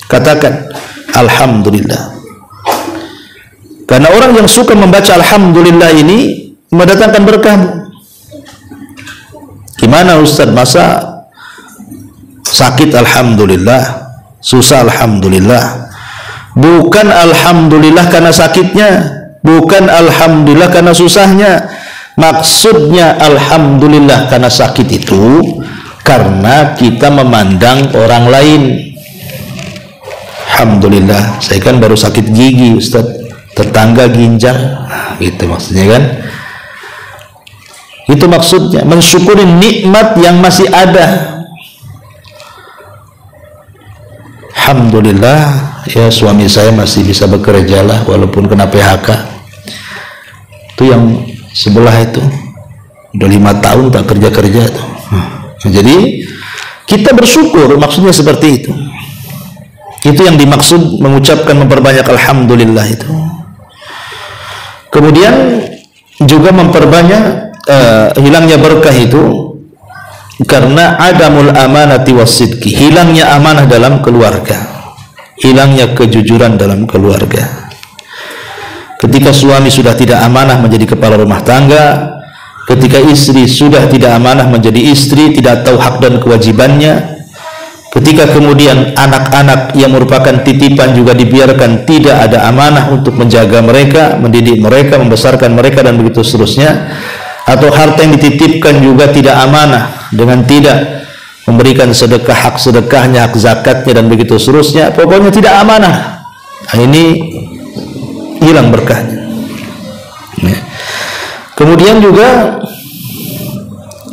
Speaker 2: Katakan alhamdulillah. Karena orang yang suka membaca alhamdulillah ini mendatangkan berkah. Gimana Ustaz, masa sakit alhamdulillah, susah alhamdulillah? Bukan alhamdulillah karena sakitnya, bukan alhamdulillah karena susahnya. Maksudnya alhamdulillah karena sakit itu karena kita memandang orang lain. Alhamdulillah, saya kan baru sakit gigi Ustaz, tetangga ginjal. Nah, gitu maksudnya kan. Itu maksudnya mensyukuri nikmat yang masih ada. Alhamdulillah ya suami saya masih bisa bekerja lah walaupun kena PHK. Itu yang sebelah itu udah 5 tahun tak kerja-kerja tuh. Jadi kita bersyukur, maksudnya seperti itu. Itu yang dimaksud mengucapkan memperbanyak alhamdulillah itu. Kemudian juga memperbanyak hilangnya berkah itu karena adamul amanati wasidqi, hilangnya amanah dalam keluarga, hilangnya kejujuran dalam keluarga. Ketika suami sudah tidak amanah menjadi kepala rumah tangga, ketika istri sudah tidak amanah menjadi istri, tidak tahu hak dan kewajibannya, ketika kemudian anak-anak yang merupakan titipan juga dibiarkan tidak ada amanah untuk menjaga mereka, mendidik mereka, membesarkan mereka, dan begitu seterusnya. Atau harta yang dititipkan juga tidak amanah dengan tidak memberikan sedekah, hak sedekahnya, hak zakatnya, dan begitu seterusnya. Pokoknya tidak amanah. Nah, ini hilang berkahnya. Nah, kemudian juga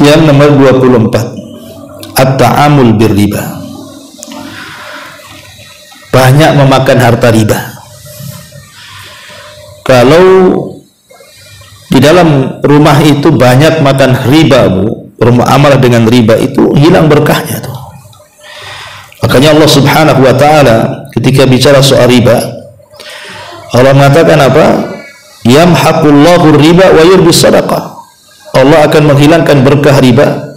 Speaker 2: yang nomor 24, at-ta'amul birriba, banyak memakan harta riba. Kalau di dalam rumah itu banyak makan riba Bu, beramal dengan riba, itu hilang berkahnya tuh. Makanya Allah Subhanahu wa taala ketika bicara soal riba, Allah mengatakan apa? Yamhaqullahu riba wa yurbis sadaqah. Allah akan menghilangkan berkah riba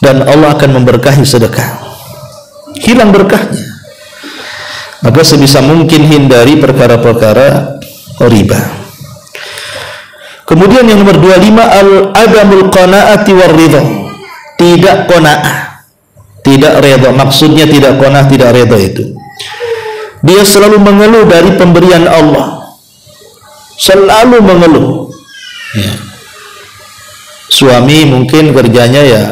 Speaker 2: dan Allah akan memberkahi sedekah. Hilang berkahnya. Maka sebisa mungkin hindari perkara-perkara riba. Kemudian yang nomor 25, al-adamul qanaati war ridha. Tidak qanaah, tidak redha. Maksudnya tidak qanaah, tidak redha itu dia selalu mengeluh dari pemberian Allah, selalu mengeluh ya. Suami mungkin kerjanya ya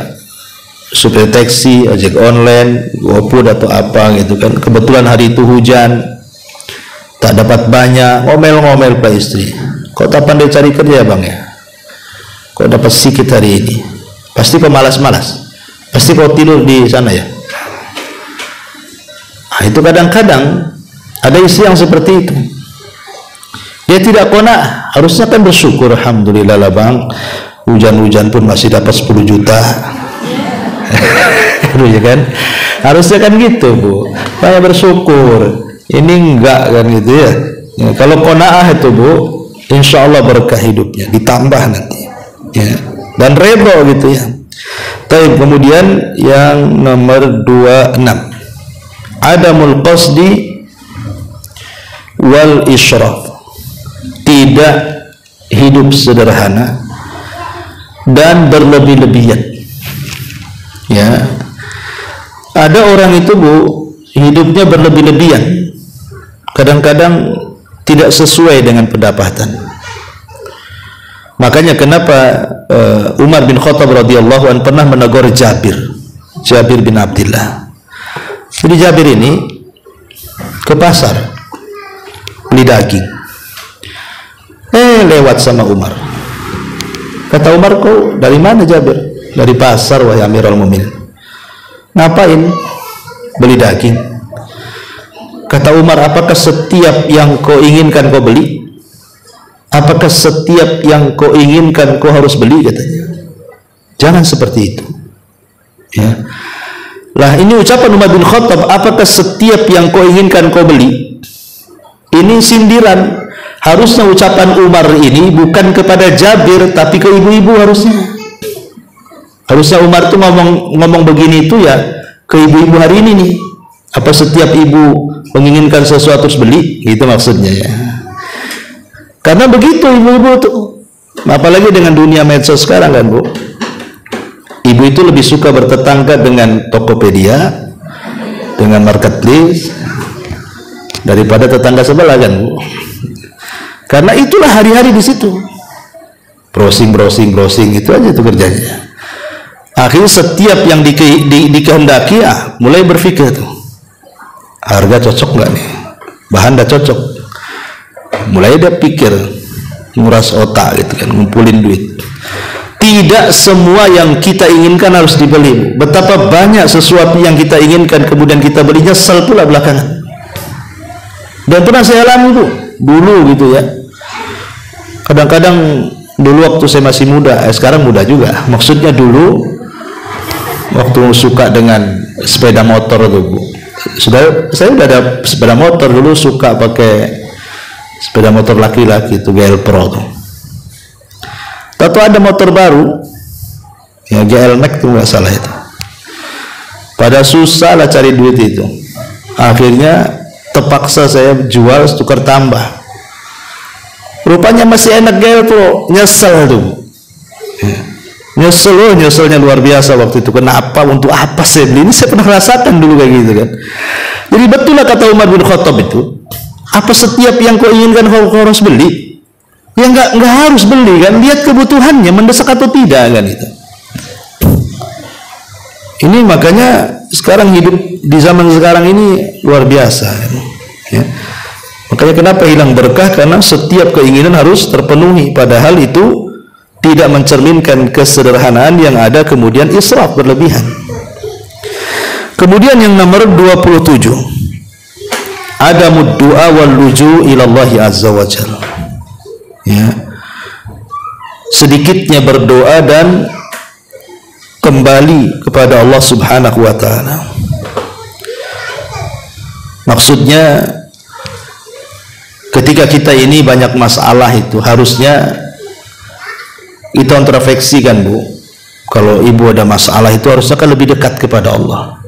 Speaker 2: supir taksi, ojek online, GoFood atau apa gitu kan. Kebetulan hari itu hujan, tak dapat banyak, ngomel-ngomel pak istri. Kok tak pandai cari kerja bang ya? Kok dapat sedikit hari ini? Pasti kau malas-malas. Pasti kau tidur di sana ya. Nah, itu kadang-kadang ada istri yang seperti itu. Dia tidak qanaah, harusnya kan bersyukur, alhamdulillah lah bang. Hujan-hujan pun masih dapat 10 juta. Ya kan? Harusnya kan gitu bu. Banyak bersyukur. Ini enggak kan gitu ya. Ya kalau qanaah itu bu, insya Allah berkah hidupnya, ditambah nanti. Ya. Dan redho gitu ya. Taib. Kemudian yang nomor 26, adamul qasdi wal israf. Tidak hidup sederhana dan berlebih-lebihan. Ya, ada orang itu bu, hidupnya berlebih-lebihan, kadang-kadang tidak sesuai dengan pendapatan. Makanya kenapa Umar bin Khattab radhiyallahu anhu pernah menegur Jabir bin Abdullah. Jadi Jabir ini ke pasar beli daging, lewat sama Umar. Kata Umar, kau dari mana Jabir? Dari pasar wahai Amirul Mukminin. Ngapain? Beli daging. Kata Umar, apakah setiap yang kau inginkan kau beli? Apakah setiap yang kau inginkan kau harus beli? Katanya. Jangan seperti itu. Ya. Lah ini ucapan Umar bin Khattab, apakah setiap yang kau inginkan kau beli? Ini sindiran. Harusnya ucapan Umar ini bukan kepada Jabir, tapi ke ibu-ibu harusnya. Harusnya Umar tuh ngomong begini itu ya ke ibu-ibu hari ini nih. Apa setiap ibu menginginkan sesuatu harus beli? Gitu maksudnya ya. Karena begitu ibu-ibu tuh. Apalagi dengan dunia medsos sekarang kan bu. Ibu itu lebih suka bertetangga dengan Tokopedia, dengan Marketplace, daripada tetangga sebelah kan bu. Karena itulah hari-hari di situ. Browsing itu aja tuh kerjanya. Akhirnya setiap yang dikehendaki mulai berpikir tuh, harga cocok nggak nih, bahan dah cocok, mulai dia pikir, nguras otak gitu kan, ngumpulin duit. Tidak semua yang kita inginkan harus dibeli. Betapa banyak sesuatu yang kita inginkan kemudian kita beli, nyesel pula belakangan. Dan pernah saya alami tuh dulu gitu ya. Kadang-kadang dulu waktu saya masih muda, sekarang muda juga. Maksudnya dulu waktu suka dengan sepeda motor tuh bu. Saya udah ada sepeda motor dulu, suka pakai sepeda motor laki-laki itu GL Pro tuh. Tahu ada motor baru ya, GL Max tuh nggak salah itu. Pada susah lah cari duit itu. Akhirnya terpaksa saya jual, tukar tambah. Rupanya masih enak GL Pro, nyesel tuh. Ya. Nyeselnya luar biasa waktu itu. Kenapa? Untuk apa saya beli? Ini saya pernah rasakan dulu kayak gitu kan. Jadi betul lah kata Umar bin Khattab itu, apa setiap yang kau inginkan kau harus beli? Ya nggak harus beli kan. Lihat kebutuhannya mendesak atau tidak kan itu. Ini makanya sekarang hidup di zaman sekarang ini luar biasa kan? Ya. Makanya kenapa hilang berkah? Karena setiap keinginan harus terpenuhi, padahal itu tidak mencerminkan kesederhanaan yang ada, kemudian israf berlebihan. Kemudian yang nomor 27, adamud du'a wal luju' ila Allah azza wa jalla. Ya. Sedikitnya berdoa dan kembali kepada Allah subhanahu wa ta'ala. Maksudnya ketika kita ini banyak masalah itu harusnya kita introspeksi kan bu. Kalau ibu ada masalah itu harusnya kan lebih dekat kepada Allah,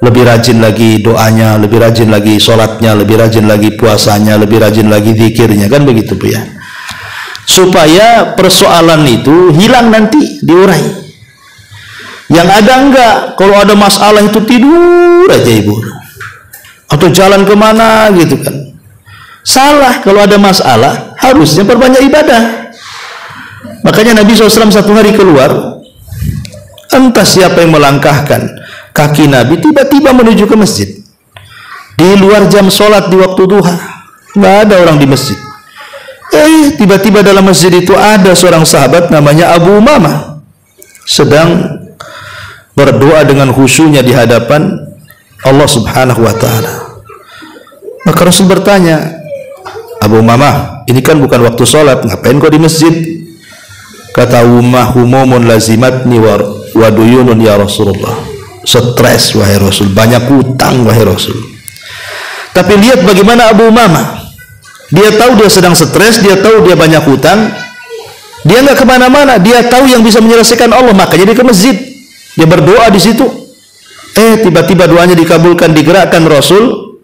Speaker 2: lebih rajin lagi doanya, lebih rajin lagi sholatnya, lebih rajin lagi puasanya, lebih rajin lagi zikirnya, kan begitu bu ya, supaya persoalan itu hilang nanti, diurai. Yang ada enggak, kalau ada masalah itu tidur aja ibu, atau jalan kemana gitu kan. Salah. Kalau ada masalah harusnya perbanyak ibadah. Makanya Nabi SAW satu hari keluar, Entah siapa yang melangkahkan kaki Nabi tiba-tiba menuju ke masjid di luar jam sholat di waktu duha, nggak ada orang di masjid. Tiba-tiba dalam masjid itu ada seorang sahabat namanya Abu Umamah sedang berdoa dengan khusyunya di hadapan Allah Subhanahu wa ta'ala. Maka Rasul bertanya, Abu Umamah, ini kan bukan waktu sholat, ngapain kau di masjid? Kata Umamah, humumun lazimatni wa duyunun ya Rasulullah. Stres wahai Rasul, banyak hutang wahai Rasul. Tapi lihat bagaimana Abu Umamah, dia tahu dia sedang stres, dia tahu dia banyak hutang, dia nggak kemana-mana, dia tahu yang bisa menyelesaikan Allah, makanya dia ke masjid, dia berdoa di situ. Tiba-tiba doanya dikabulkan, digerakkan Rasul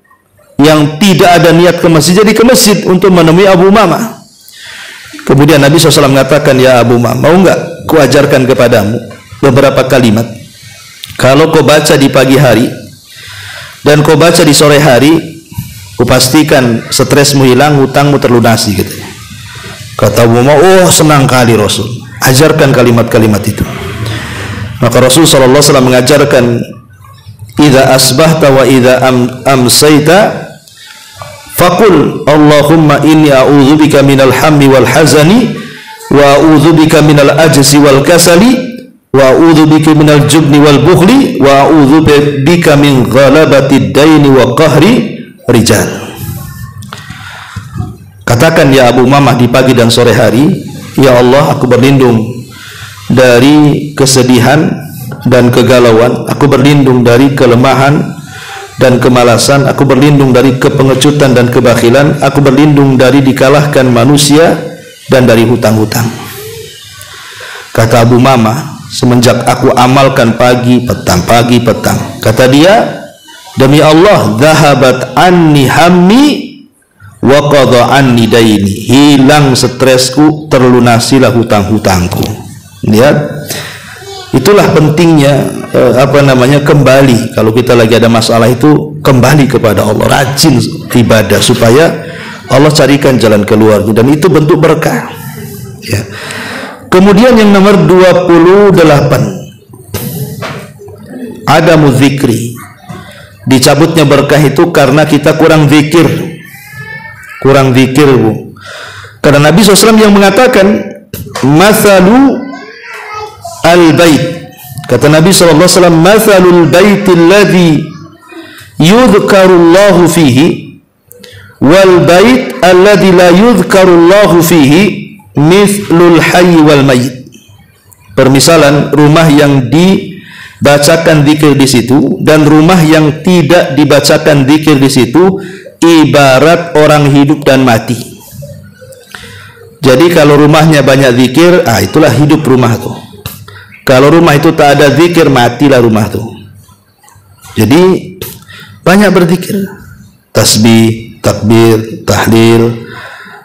Speaker 2: yang tidak ada niat ke masjid jadi ke masjid untuk menemui Abu Umamah. Kemudian Nabi SAW mengatakan, ya Abu Umamah, mau nggak kuajarkan kepadamu beberapa kalimat, kalau kau baca di pagi hari dan kau baca di sore hari, kupastikan stresmu hilang, hutangmu terlunasi, gitu. Kata Abu Umamah, oh senang kali Rasul, ajarkan kalimat-kalimat itu. Maka Rasul SAW mengajarkan, idza asbahta wa idza amsayta faqul Allahumma inni a'udzubika minal hammi wal hazani wa a'udzubika minal ajzi wal kasali wa a'udzubika minal jubni wal bukhli wa a'udzubika min ghalabatid daini wa qahri rijal. Katakan ya Abu Umamah di pagi dan sore hari, ya Allah, aku berlindung dari kesedihan dan kegalauan, aku berlindung dari kelemahan dan kemalasan, aku berlindung dari kepengecutan dan kebakhilan, aku berlindung dari dikalahkan manusia dan dari hutang-hutang. Kata Abu Umamah, semenjak aku amalkan pagi petang, kata dia, demi Allah, dhahabat anni hammi wa qadha anni daini, hilang stresku, terlunasilah hutang-hutangku. Lihat, itulah pentingnya kembali. Kalau kita lagi ada masalah itu kembali kepada Allah, rajin ibadah supaya Allah carikan jalan keluarnya, dan itu bentuk berkah, ya. Kemudian yang nomor 28, adamu zikri, dicabutnya berkah itu karena kita kurang zikir, Bu. Karena Nabi SAW yang mengatakan, masalu al-bait, kata Nabi SAW, mathalul baitil ladzi yudhkarullahu fihi wal bait alladzi la yudhkarullahu fihi mithlul hayy wal mayit. Permisalan rumah yang dibacakan zikir di situ dan rumah yang tidak dibacakan zikir di situ ibarat orang hidup dan mati. Jadi kalau rumahnya banyak zikir, itulah hidup rumah tuh. Kalau rumah itu tak ada zikir, matilah rumah tuh. Jadi banyak berzikir, tasbih, takbir, tahlil,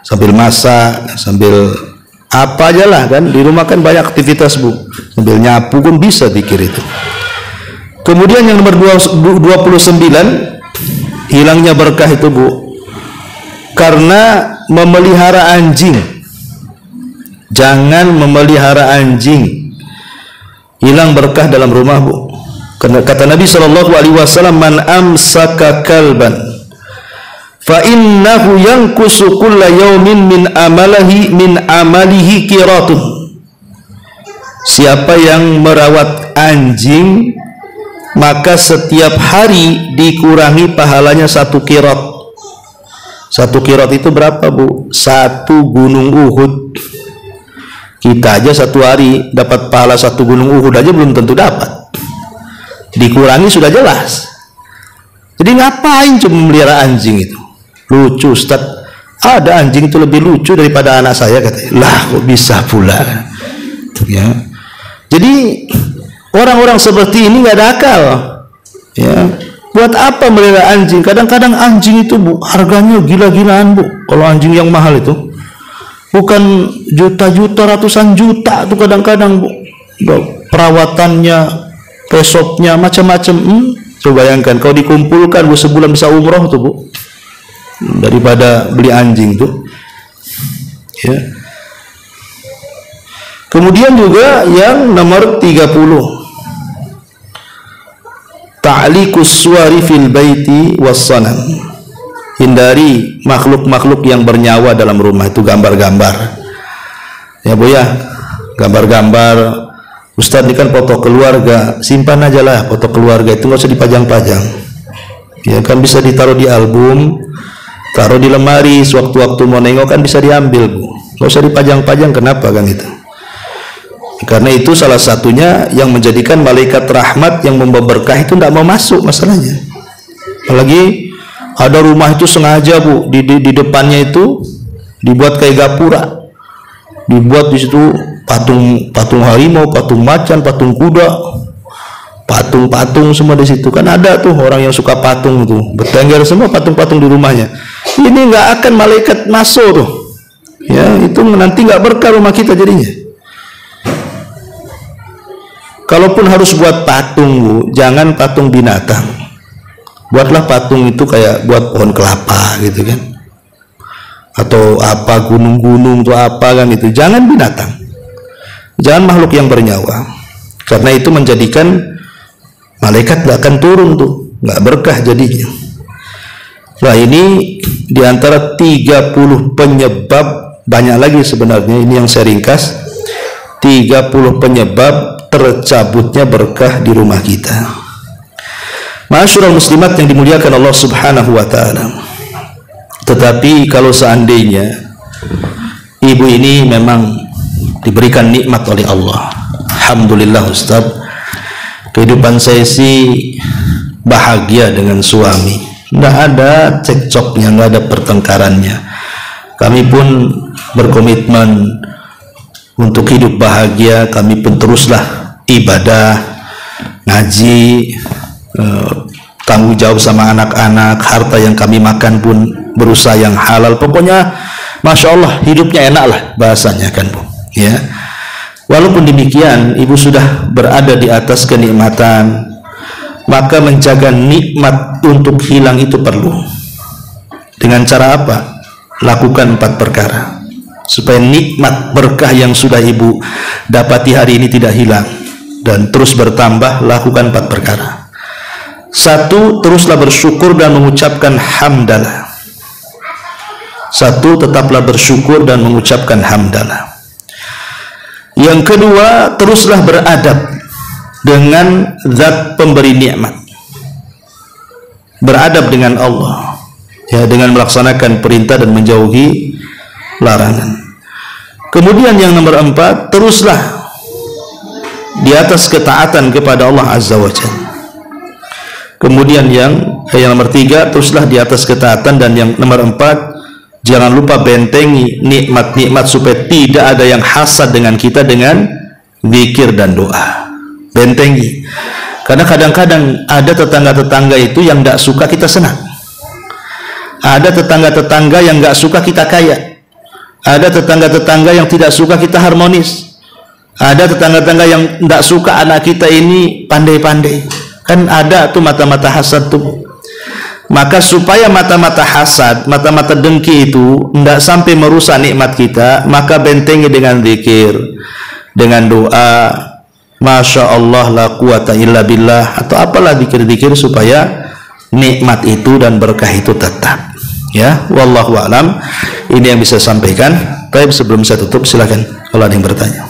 Speaker 2: sambil masak, sambil apa aja lah, kan di rumah kan banyak aktivitas, Bu. Sambil nyapu pun bisa zikir itu. Kemudian yang nomor 29, hilangnya berkah itu, Bu, karena memelihara anjing. Jangan memelihara anjing, hilang berkah dalam rumah, Bu. Karena kata Nabi SAW, man amsaka kalban fa innahu yankusu kulla yawmin min amalihi qiratun. Siapa yang merawat anjing, maka setiap hari dikurangi pahalanya 1 qirat. 1 qirat itu berapa, Bu? 1 gunung Uhud. Kita aja 1 hari dapat pahala 1 gunung Uhud aja belum tentu dapat. Dikurangi sudah jelas. Jadi ngapain cuma memelihara anjing itu? Lucu, Ustaz. Ada anjing itu lebih lucu daripada anak saya, katanya. Lah, kok bisa pula? Ya. Jadi orang-orang seperti ini nggak ada akal. Ya. Buat apa memelihara anjing? Kadang-kadang anjing itu, Bu, harganya gila-gilaan, Bu. Kalau anjing yang mahal itu bukan juta-juta, ratusan juta tuh kadang-kadang, Bu. Perawatannya, pesopnya, macam-macam. Coba bayangkan kalau dikumpulkan, Bu, sebulan bisa umroh tuh, Bu, daripada beli anjing tuh, ya. Kemudian juga yang nomor 30, ta'liqus suwari fil baiti wassanam, hindari makhluk-makhluk yang bernyawa dalam rumah itu, gambar-gambar ya Bu ya, gambar-gambar. Ustaz ini kan foto keluarga, simpan aja lah foto keluarga itu, nggak usah dipajang-pajang ya kan, bisa ditaruh di album, taruh di lemari, sewaktu-waktu mau nengok kan bisa diambil Bu, nggak usah dipajang-pajang. Kenapa kan itu? Karena itu salah satunya yang menjadikan malaikat rahmat yang membawa berkah itu tidak mau masuk masalahnya. Apalagi ada rumah itu sengaja Bu, di depannya itu dibuat kayak gapura, dibuat di situ patung harimau, patung macan, patung kuda, patung semua di situ. Kan ada tuh orang yang suka patung itu, bertengger semua patung-patung di rumahnya. Ini nggak akan malaikat masuk tuh ya, itu nanti nggak berkah rumah kita jadinya. Kalaupun harus buat patung Bu, jangan patung binatang, buatlah patung itu kayak buat pohon kelapa gitu kan, atau apa, gunung-gunung tuh apa kan, itu jangan binatang, jangan makhluk yang bernyawa, karena itu menjadikan malaikat gak akan turun tuh, gak berkah jadinya. Nah ini diantara 30 penyebab, banyak lagi sebenarnya, ini yang saya ringkas, 30 penyebab tercabutnya berkah di rumah kita. Ma'asyiral muslimat yang dimuliakan Allah Subhanahu wa taala. Tetapi kalau seandainya ibu ini memang diberikan nikmat oleh Allah, alhamdulillah Ustaz, kehidupan saya sih bahagia dengan suami, tidak ada cekcoknya, tidak ada pertengkarannya. Kami pun berkomitmen untuk hidup bahagia, kami pun teruslah ibadah, ngaji, tanggung jawab sama anak-anak, harta yang kami makan pun berusaha yang halal. Pokoknya Masya Allah hidupnya enak lah bahasanya kan Bu ya. Walaupun demikian ibu sudah berada di atas kenikmatan, maka menjaga nikmat untuk hilang itu perlu. Dengan cara apa? Lakukan 4 perkara supaya nikmat berkah yang sudah ibu dapati hari ini tidak hilang dan terus bertambah. Lakukan 4 perkara. 1, teruslah bersyukur dan mengucapkan hamdalah. 1, tetaplah bersyukur dan mengucapkan hamdalah. Yang kedua, teruslah beradab dengan zat pemberi nikmat, beradab dengan Allah ya, dengan melaksanakan perintah dan menjauhi larangan. Kemudian yang nomor 4, teruslah di atas ketaatan kepada Allah Azza wa Jalla. Kemudian yang nomor 3, teruslah di atas ketaatan. Dan yang nomor 4, jangan lupa bentengi nikmat-nikmat supaya tidak ada yang hasad dengan kita dengan zikir dan doa. Bentengi, karena kadang-kadang ada tetangga-tetangga itu yang tidak suka kita senang, ada tetangga-tetangga yang nggak suka kita kaya, ada tetangga-tetangga yang tidak suka kita harmonis, ada tetangga-tetangga yang tidak suka anak kita ini pandai-pandai. Kan ada tuh mata-mata hasad tuh. Maka supaya mata-mata hasad, mata-mata dengki itu tidak sampai merusak nikmat kita, maka bentengi dengan zikir, dengan doa, Masya Allah la quwata illa billah, atau apalah zikir-zikir supaya nikmat itu dan berkah itu tetap ya. Wallahu a'lam. Ini yang bisa sampaikan. Baik, sebelum saya tutup silakan kalau ada yang bertanya.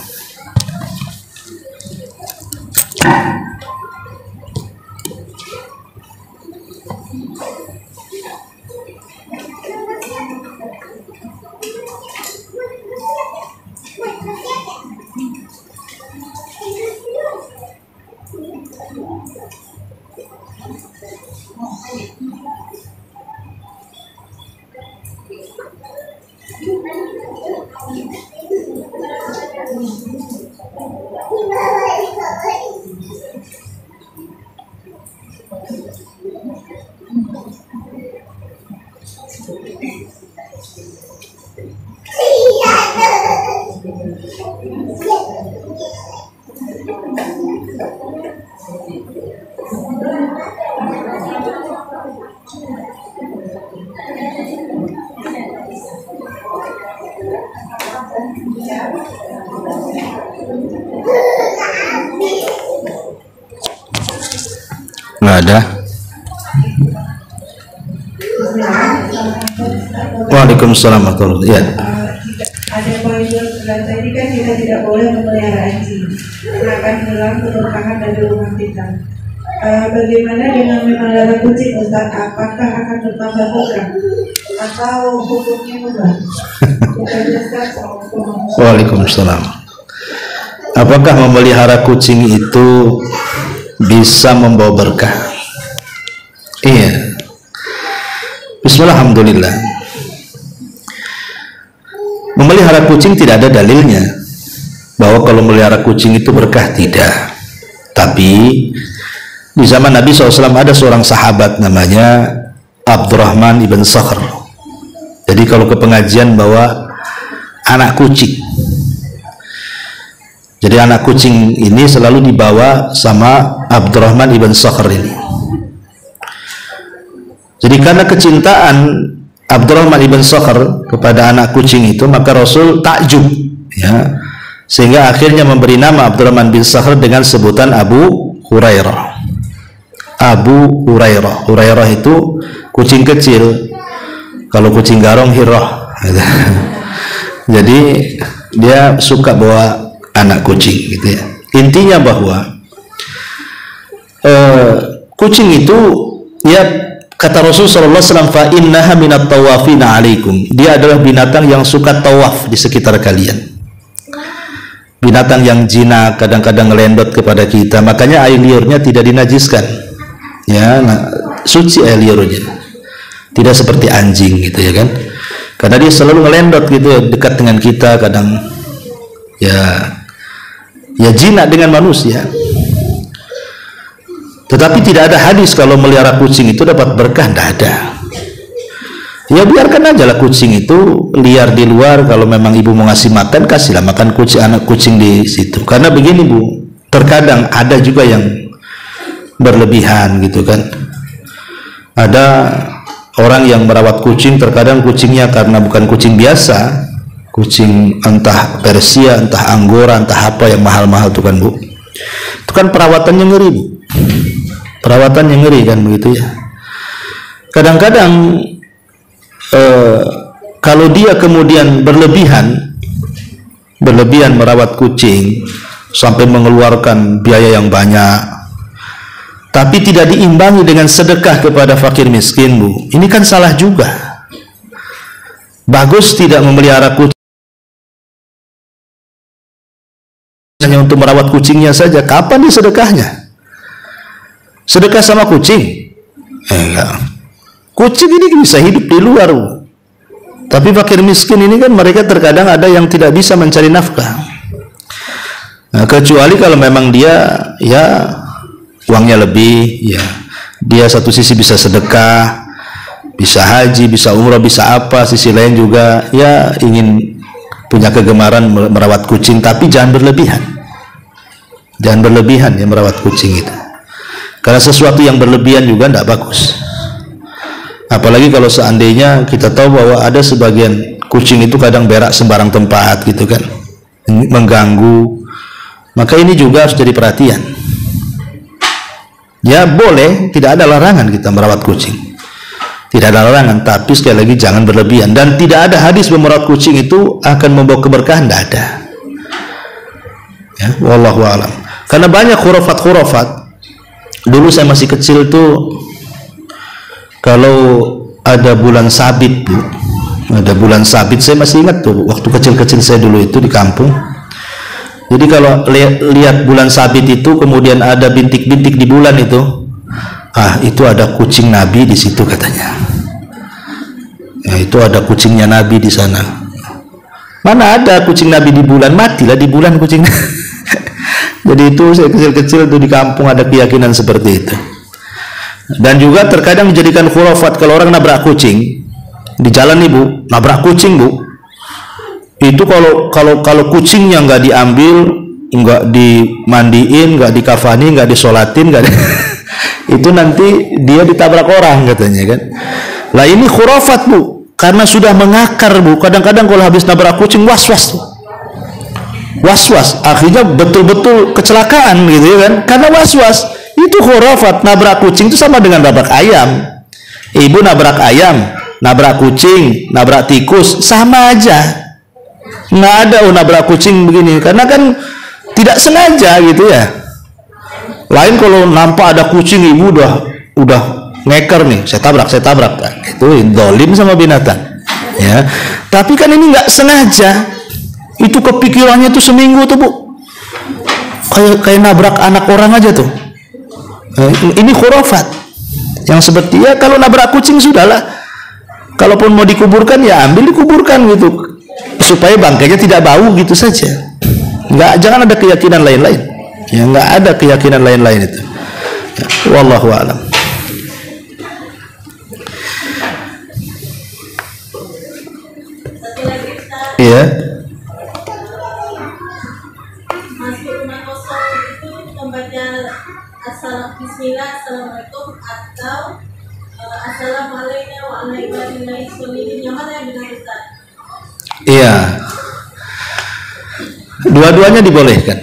Speaker 2: Nggak ada. Waalaikumsalam warahmatullahi wabarakatuh. Ya.
Speaker 1: Ada poin tadi kan kita tidak boleh memelihara anjing, karena akan hilang keberkahan dari rumah kita. Bagaimana dengan memelihara kucing, Ustaz? Apakah akan bertambah berkah atau hukumnya mubah?
Speaker 2: Waalaikumsalam. Apakah memelihara kucing itu bisa membawa berkah? Iya. Bismillah, alhamdulillah. Memelihara kucing tidak ada dalilnya bahwa kalau memelihara kucing itu berkah, tidak. Tapi di zaman Nabi SAW ada seorang sahabat namanya Abdurrahman ibn Sakhr. Jadi kalau ke pengajian bawa anak kucing. Jadi anak kucing ini selalu dibawa sama Abdurrahman ibn Sakhr ini. Jadi karena kecintaan Abdurrahman ibn Sakhr kepada anak kucing itu, maka Rasul takjub, ya, sehingga akhirnya memberi nama Abdurrahman bin Sakhr dengan sebutan Abu Hurairah. Abu Hurairah. Hurairah itu kucing kecil. Kalau kucing garong Hirah. Jadi dia suka bawa anak kucing, gitu ya. Intinya bahwa kucing itu, ya, kata Rasulullah SAW, fa innaha minat tawafina alaikum. Dia adalah binatang yang suka tawaf di sekitar kalian. Binatang yang jinak, kadang-kadang ngelendot kepada kita. Makanya air liurnya tidak dinajiskan. Ya, suci air liurnya. Tidak seperti anjing, gitu ya kan? Karena dia selalu ngelendot gitu ya, dekat dengan kita, kadang ya jinak dengan manusia. Tetapi tidak ada hadis kalau melihara kucing itu dapat berkah, tidak ada. Ya biarkan aja lah kucing itu liar di luar. Kalau memang ibu mau ngasih makan, kasihlah makan kucing, anak kucing di situ. Karena begini Bu, terkadang ada juga yang berlebihan gitu kan. Ada orang yang merawat kucing, terkadang kucingnya karena bukan kucing biasa, kucing entah Persia, entah Anggora, entah apa yang mahal-mahal tuh kan Bu. Itu kan perawatannya ngeri Bu. Perawatan yang ngeri kan begitu ya. Kadang-kadang kalau dia kemudian berlebihan merawat kucing sampai mengeluarkan biaya yang banyak, tapi tidak diimbangi dengan sedekah kepada fakir miskin Bu, ini kan salah juga. Bagus tidak memelihara kucing hanya untuk merawat kucingnya saja. Kapan dia sedekahnya? Sedekah sama kucing? Enggak. Kucing ini bisa hidup di luar. Tapi fakir miskin ini kan mereka terkadang ada yang tidak bisa mencari nafkah. Nah, kecuali kalau memang dia ya uangnya lebih, ya dia satu sisi bisa sedekah, bisa haji, bisa umrah, bisa apa, sisi lain juga ya ingin punya kegemaran merawat kucing, tapi jangan berlebihan. Jangan berlebihan ya merawat kucing itu. Karena sesuatu yang berlebihan juga tidak bagus. Apalagi kalau seandainya kita tahu bahwa ada sebagian kucing itu kadang berak sembarang tempat gitu kan, mengganggu. Maka ini juga harus jadi perhatian. Ya boleh, tidak ada larangan kita merawat kucing, tidak ada larangan, tapi sekali lagi jangan berlebihan. Dan tidak ada hadis merawat kucing itu akan membawa keberkahan, tidak ada. Ya, wallahu a'lam. Karena banyak khurafat. Dulu saya masih kecil tuh, kalau ada bulan sabit Bu, ada bulan sabit, saya masih ingat tuh waktu kecil-kecil saya dulu itu di kampung. Jadi kalau lihat bulan sabit itu kemudian ada bintik-bintik di bulan itu, itu ada kucing Nabi di situ katanya. Ya, itu ada kucingnya Nabi di sana. Mana ada kucing Nabi di bulan? Matilah di bulan kucing. Jadi itu saya kecil-kecil tuh di kampung ada keyakinan seperti itu. Dan juga terkadang menjadikan khurafat kalau orang nabrak kucing di jalan nih Bu, nabrak kucing Bu. Itu kalau kucingnya nggak diambil, nggak dimandiin, nggak dikafani, nggak disolatin, nggak itu nanti dia ditabrak orang katanya kan. Lah ini khurafat Bu, karena sudah mengakar Bu. Kadang-kadang kalau habis nabrak kucing was-was tuh. Was-was, akhirnya betul-betul kecelakaan gitu ya kan, karena was-was. Itu khurafat. Nabrak kucing itu sama dengan nabrak ayam. Ibu nabrak ayam, nabrak kucing, nabrak tikus, sama aja. Nggak ada nabrak kucing begini, karena kan tidak sengaja gitu ya. Lain kalau nampak ada kucing, ibu udah ngeker nih, saya tabrak, itu dolim sama binatang. Ya, tapi kan ini nggak sengaja. Itu kepikirannya tuh seminggu tuh bu, kayak nabrak anak orang aja tuh. Ini khurafat. Yang seperti ya kalau nabrak kucing sudahlah. Kalaupun mau dikuburkan ya ambil dikuburkan gitu, supaya bangkainya tidak bau gitu saja. Jangan ada keyakinan lain-lain. Ya nggak ada keyakinan lain-lain itu. Ya, wallahu a'lam. Iya.
Speaker 3: Masuk rumah kosong itu membaca Bismillah, Assalamualaikum atau Assalamualaikum warahmatullahi wabarakatuh. Yang mana yang benar Ustaz?
Speaker 2: Iya. Dua-duanya dibolehkan.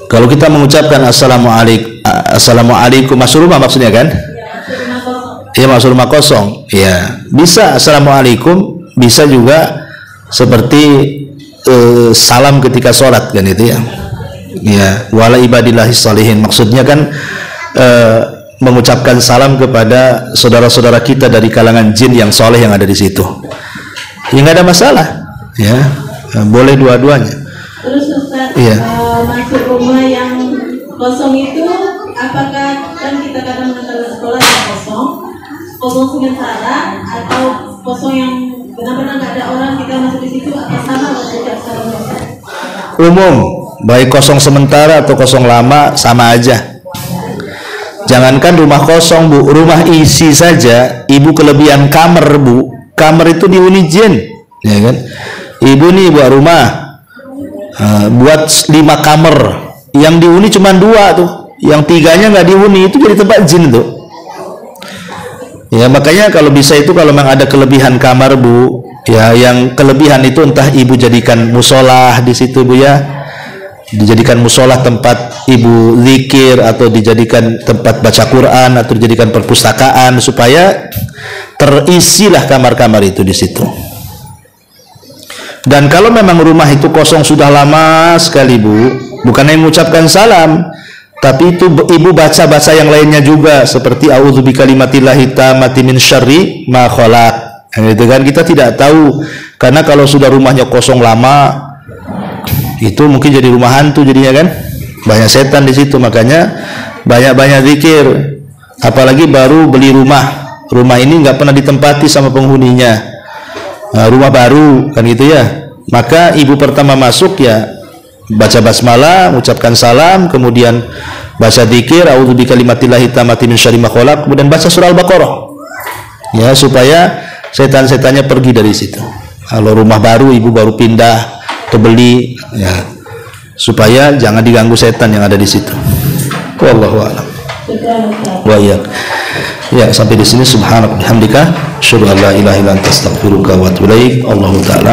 Speaker 2: Kalau kita mengucapkan Assalamualaikum masuk rumah maksudnya kan? Iya, masuk rumah kosong. Iya, bisa Assalamualaikum, bisa juga seperti salam ketika sholat kan itu ya. Ya, wala ibadillahi sholihin, maksudnya kan mengucapkan salam kepada saudara-saudara kita dari kalangan jin yang soleh yang ada di situ. Ya nggak ada masalah, ya boleh dua-duanya.
Speaker 3: Terus Ustaz,
Speaker 2: iya.
Speaker 3: Masuk rumah yang kosong itu, apakah kan kita kadang mengantar sekolah yang kosong sementara, atau kosong yang benar-benar nggak ada orang, kita masuk di situ, apa sama
Speaker 2: umum, baik kosong sementara atau kosong lama sama aja. Jangankan rumah kosong bu, rumah isi saja. Ibu kelebihan kamar bu, kamar itu dihuni jin, ya kan? Ibu nih buat rumah, buat 5 kamar, yang dihuni cuma 2 tuh, yang 3-nya nggak dihuni, itu jadi tempat jin tuh. Ya makanya kalau bisa itu, kalau memang ada kelebihan kamar bu, ya yang kelebihan itu entah ibu jadikan musolah di situ bu ya, dijadikan musolah tempat ibu zikir, atau dijadikan tempat baca Quran, atau dijadikan perpustakaan, supaya terisilah kamar-kamar itu di situ. Dan kalau memang rumah itu kosong sudah lama sekali bu, bukan hanya mengucapkan salam, tapi itu ibu baca-baca yang lainnya juga, seperti a'udzu bikalimatillahi tammati min syarri ma khalaq. Itu kan kita tidak tahu, karena kalau sudah rumahnya kosong lama, itu mungkin jadi rumah hantu jadinya kan, banyak setan di situ. Makanya banyak-banyak zikir, apalagi baru beli rumah ini nggak pernah ditempati sama penghuninya, rumah baru kan gitu ya. Maka ibu pertama masuk ya baca basmalah, mengucapkan salam, kemudian baca zikir a'udzu bikalimatillahi tammati min syarri ma khalaq, kemudian baca surah Al-Baqarah, ya supaya setan-setannya pergi dari situ. Kalau rumah baru, ibu baru pindah atau beli, ya supaya jangan diganggu setan yang ada di situ. Wallahu a'lam. Wa iyyak. Ya, sampai di sini. Subhanaka bihamdika asyhadu an la ilaha illa anta astaghfiruka wa atubu ilaik. Allahu ta'ala.